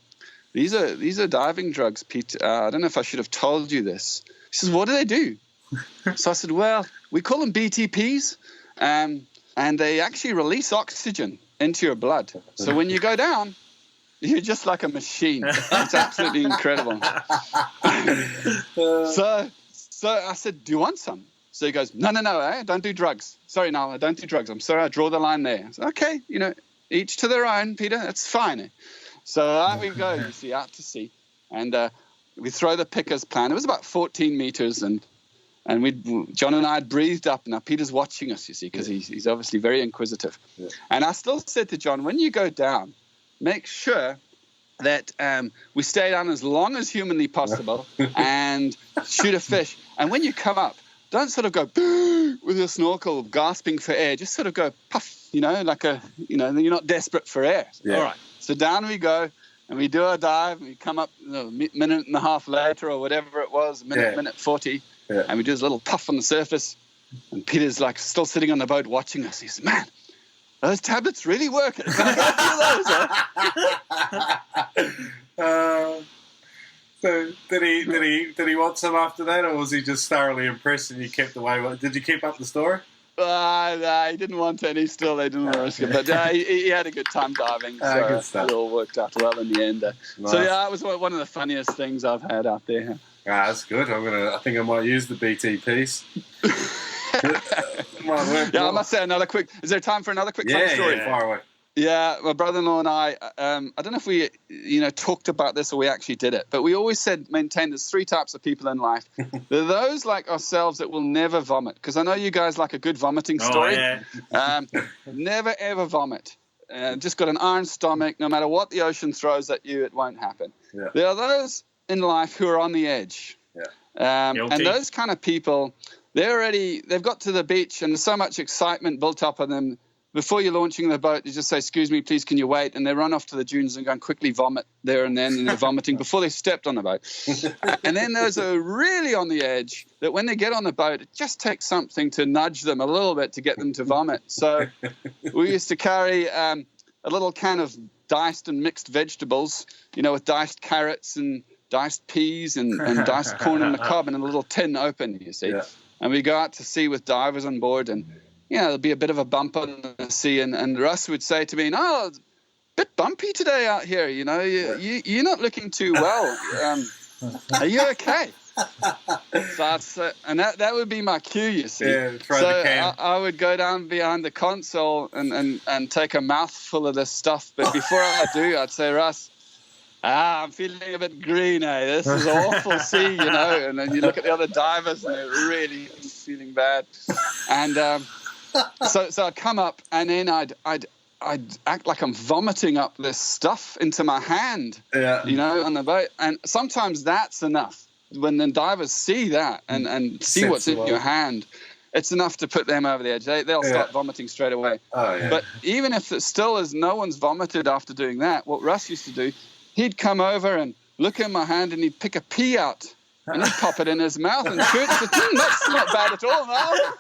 these are diving drugs, Pete. I don't know if I should have told you this. He says, what do they do? So I said, well, we call them BTPs. And they actually release oxygen into your blood. So when you go down, you're just like a machine. It's absolutely incredible. So I said, do you want some? So he goes, no, don't do drugs. Sorry, no, I don't do drugs. I'm sorry, I draw the line there. I said, okay, each to their own, Peter. That's fine. So out we go, out to sea. And we throw the pick as planned. It was about 14 meters and John and I had breathed up. Now Peter's watching us, because he's obviously very inquisitive. Yeah. And I still said to John, when you go down, make sure that we stay down as long as humanly possible and shoot a fish. And when you come up, don't sort of go with your snorkel gasping for air. Just sort of go puff, like you're not desperate for air. Yeah. All right. So down we go. And we do our dive. And we come up a minute and a half later or whatever it was, minute 40. Yeah. And we do this little puff on the surface, and Peter's like still sitting on the boat watching us. He says, "Man, those tablets really work. Can I get those?" So did he want some after that, or was he just thoroughly impressed and you kept away? Did you keep up the story? No, he didn't want any. Still, they didn't risk it. But he had a good time diving. So good stuff. It all worked out well in the end. Nice. So it was one of the funniest things I've had out there. That's good. I think I might use the BTPs. I must say another quick. Is there time for another quick fun story? Yeah, far away. Yeah, my brother-in-law and I don't know if we, talked about this or we actually did it, but we always maintain there's 3 types of people in life. There are those like ourselves that will never vomit, because I know you guys like a good vomiting story. Oh, yeah. Never, ever vomit. Just got an iron stomach. No matter what the ocean throws at you, it won't happen. Yeah. There are those in life who are on the edge. Yeah. And those kind of people, they've got to the beach and there's so much excitement built up on them. Before you're launching the boat, you just say, excuse me, please, can you wait? And they run off to the dunes and go and quickly vomit there and then, and they're vomiting before they stepped on the boat. And then those are really on the edge that when they get on the boat, it just takes something to nudge them a little bit to get them to vomit. So we used to carry a little can of diced and mixed vegetables, with diced carrots and diced peas and diced corn in the cob and a little tin open, Yeah. And we go out to sea with divers on board and, there'll be a bit of a bump on the sea. And Russ would say to me, no, it's a bit bumpy today out here. You're not looking too well. Are you okay? So and that would be my cue, you see. Yeah, so I would go down behind the console and take a mouthful of this stuff. But before I do, I'd say, Russ, I'm feeling a bit green, This is awful sea, And then you look at the other divers and they're really feeling bad. And so I'd come up and then I'd act like I'm vomiting up this stuff into my hand, on the boat. And sometimes that's enough. When the divers see that and see what's in your hand, it's enough to put them over the edge. They'll start vomiting straight away. Oh, yeah. But even if it still is no one's vomited after doing that, what Russ used to do, he'd come over and look in my hand and he'd pick a pea out and he'd pop it in his mouth and shoot it. That's not bad at all, no.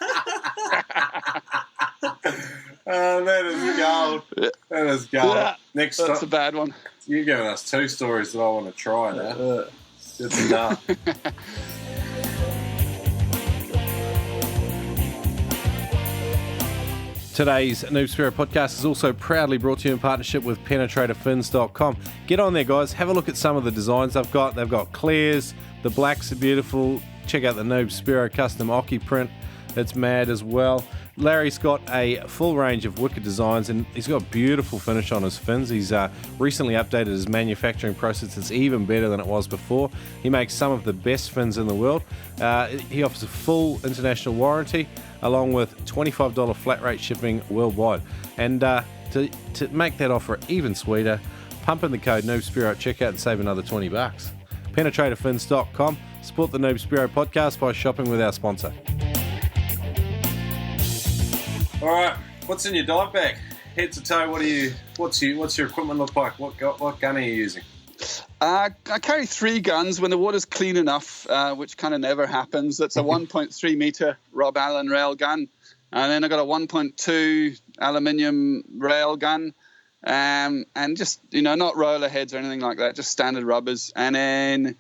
That is gold. That is gold. Yeah, that's a bad one. You're giving us 2 stories that I want to try now. Good stuff. Today's Noob Spearo Podcast is also proudly brought to you in partnership with penetratorfins.com. Get on there, guys. Have a look at some of the designs they've got. They've got clears. The blacks are beautiful. Check out the Noob Spearo custom Oki print. It's mad as well. Larry's got a full range of wicked designs, and he's got a beautiful finish on his fins. He's recently updated his manufacturing process. It's even better than it was before. He makes some of the best fins in the world. He offers a full international warranty, along with $25 flat rate shipping worldwide. And to make that offer even sweeter, pump in the code Noob Spearo at checkout and save another $20. penetratorfins.com. Support the Noob Spearo Podcast by shopping with our sponsor. All right, what's in your dive bag? Head to toe, what's your equipment look like? What gun are you using? I carry 3 guns when the water's clean enough, which kind of never happens. It's a 1.3 meter Rob Allen rail gun, and then I got a 1.2 aluminium rail gun, and just not roller heads or anything like that, just standard rubbers. And then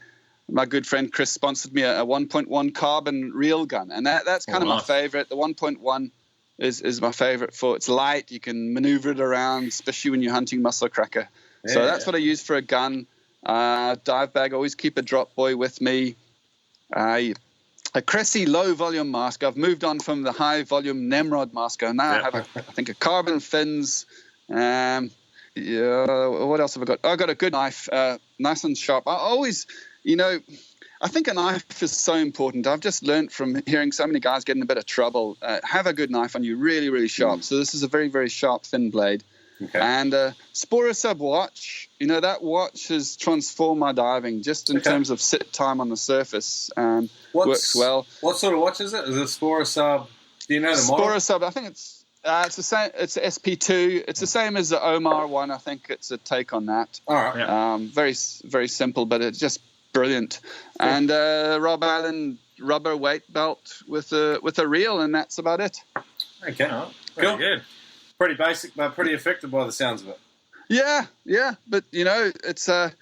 my good friend Chris sponsored me a 1.1 carbon reel gun, and that's kind of my favorite. The 1.1 is my favorite for it's light. You can maneuver it around, especially when you're hunting mussel cracker. Yeah. So that's what I use for a gun. Dive bag, I always keep a drop buoy with me. A Cressy low volume mask. I've moved on from the high volume Nemrod mask. And now I have I think a carbon fins. What else have I got? I got a good knife, nice and sharp. I always, I think a knife is so important. I've just learned from hearing so many guys get in a bit of trouble. Have a good knife on you, really, really sharp. So this is a very, very sharp, thin blade. Okay. And Spearo watch, that watch has transformed my diving just in terms of sit time on the surface. Works well. What sort of watch is it? Is it Spearo? Do you know the model? Spearo, I think it's the same. It's SP2. It's the same as the Omar one. I think it's a take on that. All right. Yeah. Very, very simple, but it's just brilliant. Cool. And Rob Allen rubber weight belt with a reel, and that's about it. Okay. Oh, very good. Pretty basic, but pretty effective by the sounds of it. Yeah. But it's I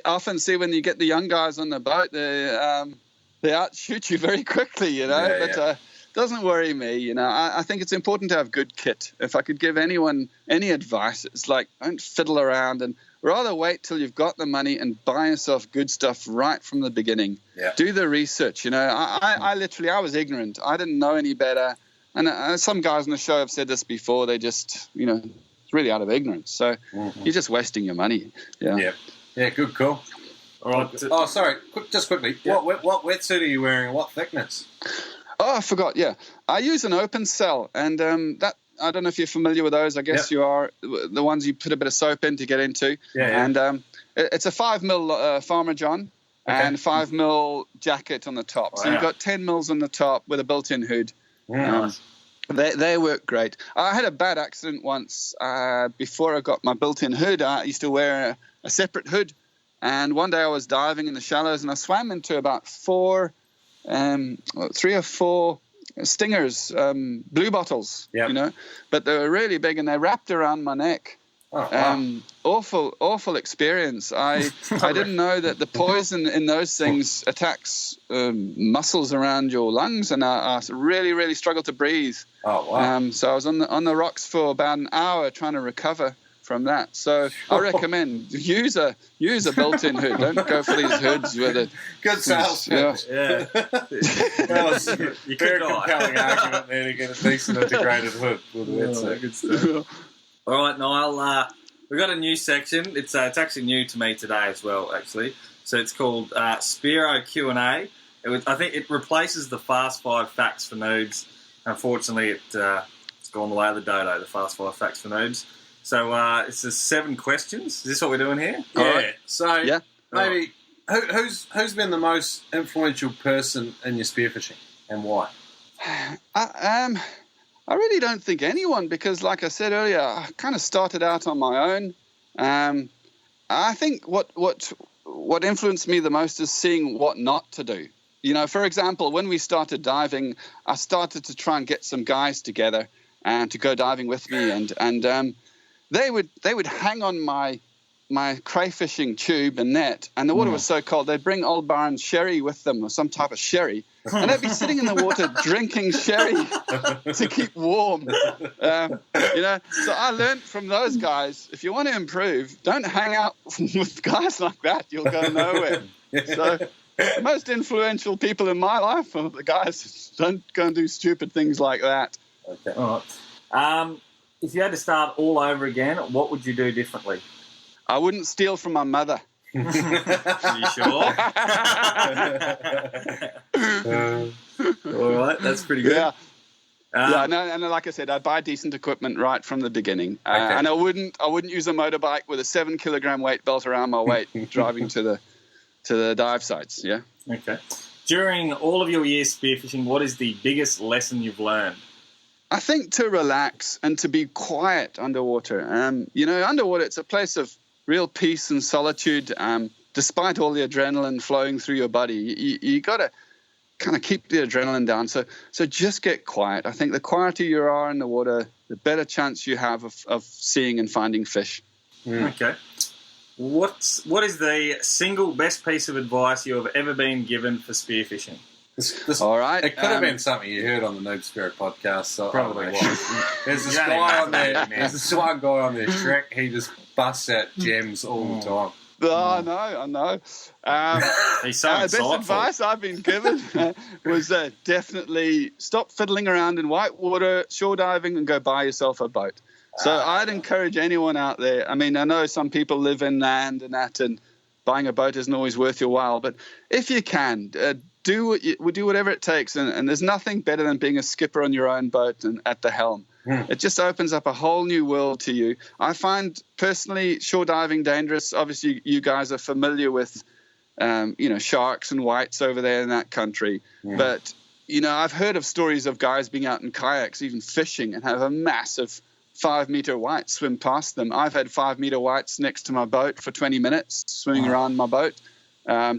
often see when you get the young guys on the boat, they outshoot you very quickly. But doesn't worry me. I think it's important to have good kit. If I could give anyone any advice, it's like don't fiddle around and rather wait till you've got the money and buy yourself good stuff right from the beginning. Yeah. Do the research. I literally was ignorant. I didn't know any better. And some guys on the show have said this before. They just, it's really out of ignorance. So you're just wasting your money. Yeah. Yeah. Good call. All right. Oh, sorry. Quickly. Yeah. What wetsuit are you wearing? What thickness? Oh, I forgot. Yeah, I use an open cell, and that I don't know if you're familiar with those. I guess you are. The ones you put a bit of soap in to get into. Yeah. And it's a 5 mil Farmer John and 5 mil jacket on the top. Wow. So you've got 10 mils on the top with a built-in hood. Nice. They work great. I had a bad accident once before I got my built-in hood. I used to wear a separate hood, and one day I was diving in the shallows and I swam into about 3 or 4 stingers, blue bottles, but they were really big and they wrapped around my neck. Oh, wow. Awful experience. I didn't know that the poison in those things attacks muscles around your lungs, and I really, really struggled to breathe. Oh, wow. So I was on the rocks for about an hour trying to recover from that. So I recommend use a built-in hood. Don't go for these hoods with it. Good sales pitch. Yeah. That was a very compelling argument there to get a decent integrated hood with it. Good stuff. All right, Niall, we've got a new section. It's actually new to me today as well, actually. So it's called Spearo Q&A. I think it replaces the Fast 5 Facts for Noobs. Unfortunately, it's gone the way of the dodo, the Fast 5 Facts for Noobs. So it's just 7 questions. Is this what we're doing here? Yeah. Right. So maybe who's been the most influential person in your spearfishing and why? I really don't think anyone, because like I said earlier, I kind of started out on my own. I think what influenced me the most is seeing what not to do. For example, when we started diving, I started to try and get some guys together and to go diving with me, and they would hang on my crayfishing tube and net, and the water was so cold, they'd bring Old Barnes sherry with them, or some type of sherry, and they'd be sitting in the water drinking sherry to keep warm. So I learned from those guys, if you want to improve, don't hang out with guys like that. You'll go nowhere. So the most influential people in my life are the guys who don't go and do stupid things like that. Okay. All right. If you had to start all over again, what would you do differently? I wouldn't steal from my mother. Are you sure? All right, that's pretty good. Yeah. And like I said, I'd buy decent equipment right from the beginning, and I wouldn't use a motorbike with a 7-kilogram weight belt around my waist driving to the dive sites. Yeah. Okay. During all of your years spearfishing, what is the biggest lesson you've learned? I think to relax and to be quiet underwater. Underwater, it's a place of real peace and solitude. Despite all the adrenaline flowing through your body, you got to kind of keep the adrenaline down. So just get quiet. I think the quieter you are in the water, the better chance you have of seeing and finding fish. Okay. What is the single best piece of advice you have ever been given for spearfishing? All right. It could have been something you heard on the Noob Spearo podcast. So probably was. There's this guy on there. There's this one guy on there, Shrek. He just busts out gems all the time. I know. He's so the best advice I've been given was definitely stop fiddling around in white water, shore diving, and go buy yourself a boat. So I'd encourage anyone out there. I mean, I know some people live inland and that, and buying a boat isn't always worth your while. But if you can, do whatever it takes. And there's nothing better than being a skipper on your own boat and at the helm. It just opens up a whole new world to you. I find personally shore diving dangerous. Obviously, you guys are familiar with, sharks and whites over there in that country. Yeah. But, I've heard of stories of guys being out in kayaks, even fishing, and have a massive 5-meter white swim past them. I've had 5-meter whites next to my boat for 20 minutes, swimming around my boat,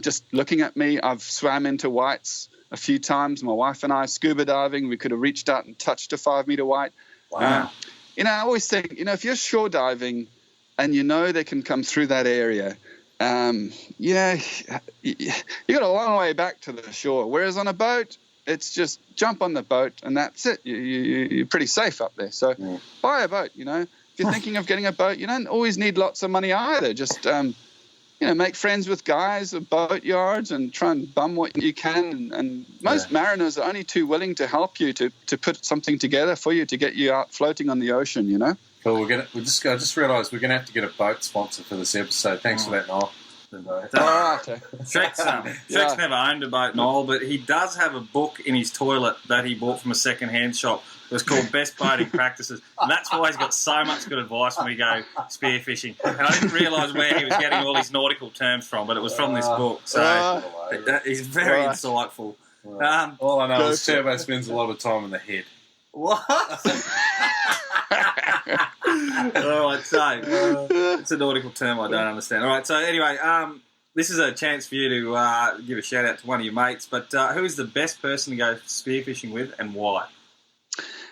just looking at me. I've swam into whites a few times. My wife and I, scuba diving, we could have reached out and touched a 5-meter white. Wow. I always think, if you're shore diving and they can come through that area, you got a long way back to the shore. Whereas on a boat, it's just jump on the boat and that's it. You're pretty safe up there. So buy a boat, If you're thinking of getting a boat, you don't always need lots of money either. Just, make friends with guys at boat yards and try and bum what you can. And most mariners are only too willing to help you to put something together for you to get you out floating on the ocean, Cool. I just realised we're going to have to get a boat sponsor for this episode. Thanks for that, Niall. Shrek's never owned a boat, Niall, but he does have a book in his toilet that he bought from a second-hand shop. It was called Best Boating Practices, and that's why he's got so much good advice when we go spearfishing. And I didn't realise where he was getting all his nautical terms from, but it was from this book. So he's very insightful. All I know is Turbo spends a lot of time in the head. What? All right, so it's a nautical term I don't understand. All right, so anyway, this is a chance for you to give a shout out to one of your mates. But who is the best person to go spearfishing with, and why?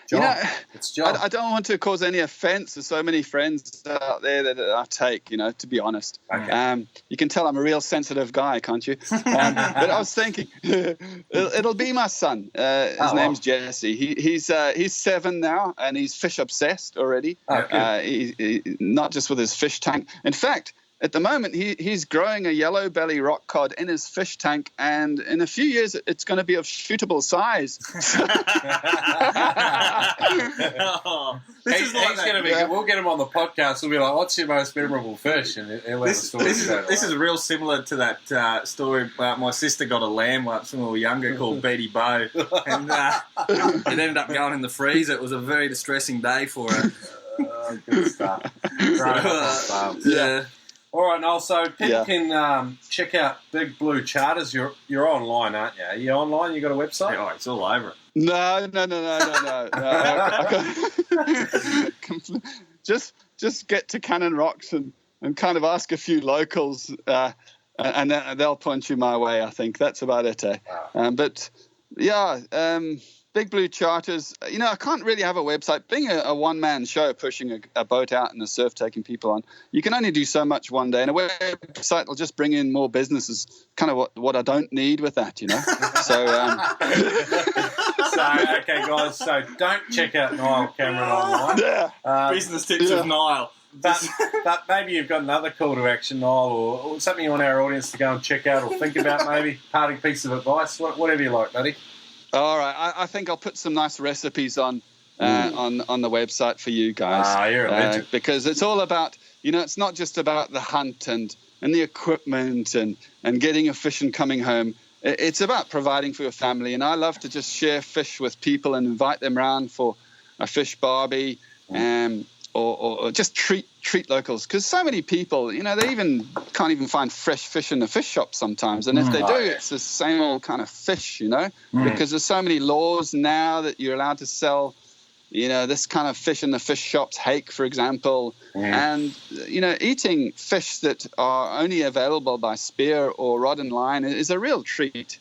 John. It's John. I don't want to cause any offence. There's so many friends out there that I take, to be honest. Okay. You can tell I'm a real sensitive guy, can't you? But I was thinking, it'll be my son. His name's Jesse. He's 7 now, and he's fish obsessed already. He, not just with his fish tank. In fact, at the moment, he's growing a yellow belly rock cod in his fish tank, and in a few years, it's going to be of shootable size. We'll get him on the podcast. We'll be like, "What's your most memorable fish?" And he'll have a story. This is real similar to that story about my sister got a lamb once when we were younger called Beatty Bow, and it ended up going in the freezer. It was a very distressing day for her. Good stuff. Yeah. All right, Noel, so people can check out Big Blue Charters. You're online, aren't you? Are you online? You got a website? Oh, it's all over it. No. Just get to Cannon Rocks and kind of ask a few locals, and they'll point you my way, I think. That's about it. Big Blue Charters, I can't really have a website. Being a one-man show, pushing a boat out in the surf, taking people on, you can only do so much one day. And a website will just bring in more businesses, kind of what I don't need with that, Okay, guys, so don't check out Niall Cameron online. Business tips of Niall. But maybe you've got another call to action, Niall, or something you want our audience to go and check out or think about, maybe. Parting piece of advice, whatever you like, buddy. All right. I think I'll put some nice recipes on the website for you guys. You're a legend. Because it's all about, it's not just about the hunt and the equipment and getting a fish and coming home. It's about providing for your family. And I love to just share fish with people and invite them around for a fish barbie. Or just treat locals, because so many people, they can't even find fresh fish in the fish shop sometimes, and if they do, it's the same old kind of fish, because there's so many laws now that you're allowed to sell, this kind of fish in the fish shops, hake, for example, and eating fish that are only available by spear or rod and line is a real treat.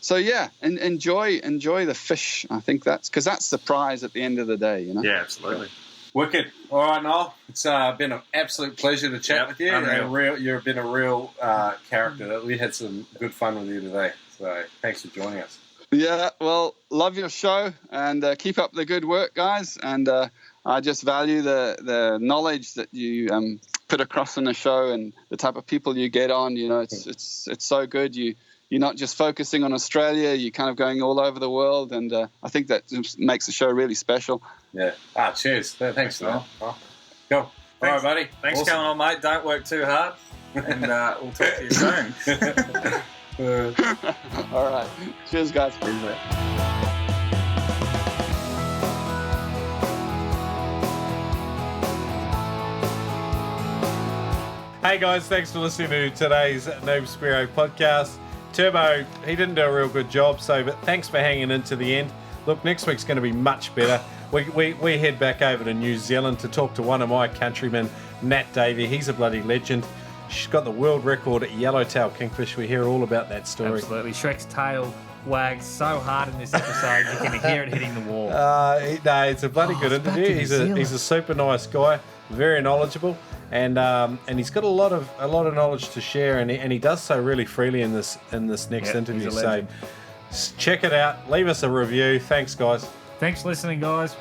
So and enjoy the fish. I think that's the prize at the end of the day. Yeah, absolutely. Wicked. All right, Niall. It's been an absolute pleasure to chat with you. You've been a real character. We had some good fun with you today. So thanks for joining us. Yeah, well, love your show and keep up the good work, guys. And I just value the knowledge that you put across in the show and the type of people you get on. It's so good. You're not just focusing on Australia, you're kind of going all over the world, and I think that just makes the show really special. Yeah. Cheers. Thanks, Niall. Cool. All right, buddy. Thanks for coming on, mate. Don't work too hard, and we'll talk to you soon. All right. Cheers, guys. Cheers, mate. Hey guys, thanks for listening to today's Noob Spearo Podcast. Turbo, he didn't do a real good job, but thanks for hanging in to the end. Look, next week's going to be much better. We head back over to New Zealand to talk to one of my countrymen, Nat Davey. He's a bloody legend. She's got the world record at yellowtail kingfish. We hear all about that story. Absolutely. Shrek's tail wags so hard in this episode, you can hear it hitting the wall. No, it's a bloody good interview. He's a super nice guy, very knowledgeable. And he's got a lot of knowledge to share, and he does so really freely in this next interview. So check it out. Leave us a review. Thanks, guys. Thanks for listening, guys.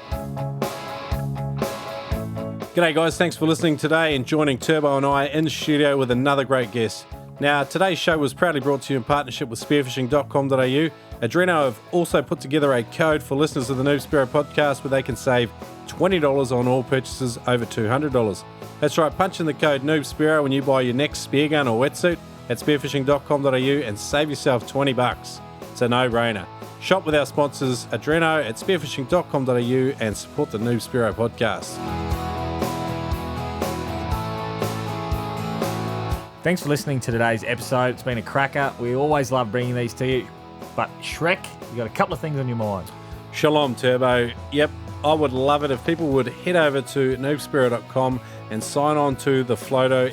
G'day, guys. Thanks for listening today and joining Turbo and I in the studio with another great guest. Now, today's show was proudly brought to you in partnership with spearfishing.com.au. Adreno have also put together a code for listeners of the Noob Spearo Podcast where they can save $20 on all purchases over $200. That's right, punch in the code Noob Spearo when you buy your next spear gun or wetsuit at spearfishing.com.au and save yourself $20. It's a no-brainer. Shop with our sponsors Adreno at spearfishing.com.au and support the Noob Spearo Podcast. Thanks for listening to today's episode. It's been a cracker. We always love bringing these to you. But Shrek, you got a couple of things on your mind. Shalom, Turbo. Yep, I would love it if people would head over to noobspearo.com and sign on to the Floater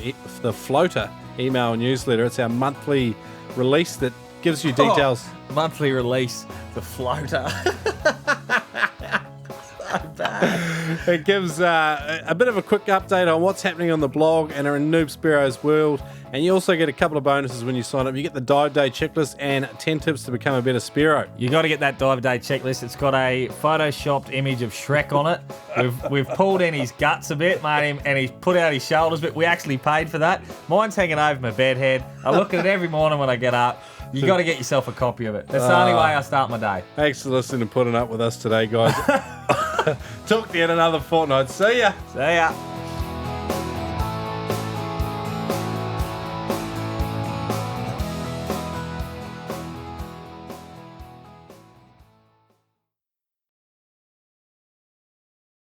email newsletter. It's our monthly release that gives you details. Monthly release, the Floater. So bad. It gives a bit of a quick update on what's happening on the blog and in Noob Spearo's world. And you also get a couple of bonuses when you sign up. You get the Dive Day checklist and 10 tips to become a better Spearo. You got to get that Dive Day checklist. It's got a photoshopped image of Shrek on it. We've pulled in his guts a bit, made him, and he's put out his shoulders a bit. We actually paid for that. Mine's hanging over my bed head. I look at it every morning when I get up. You got to get yourself a copy of it. That's the only way I start my day. Thanks for listening and putting up with us today, guys. Talk to you in another fortnight. See ya. See ya.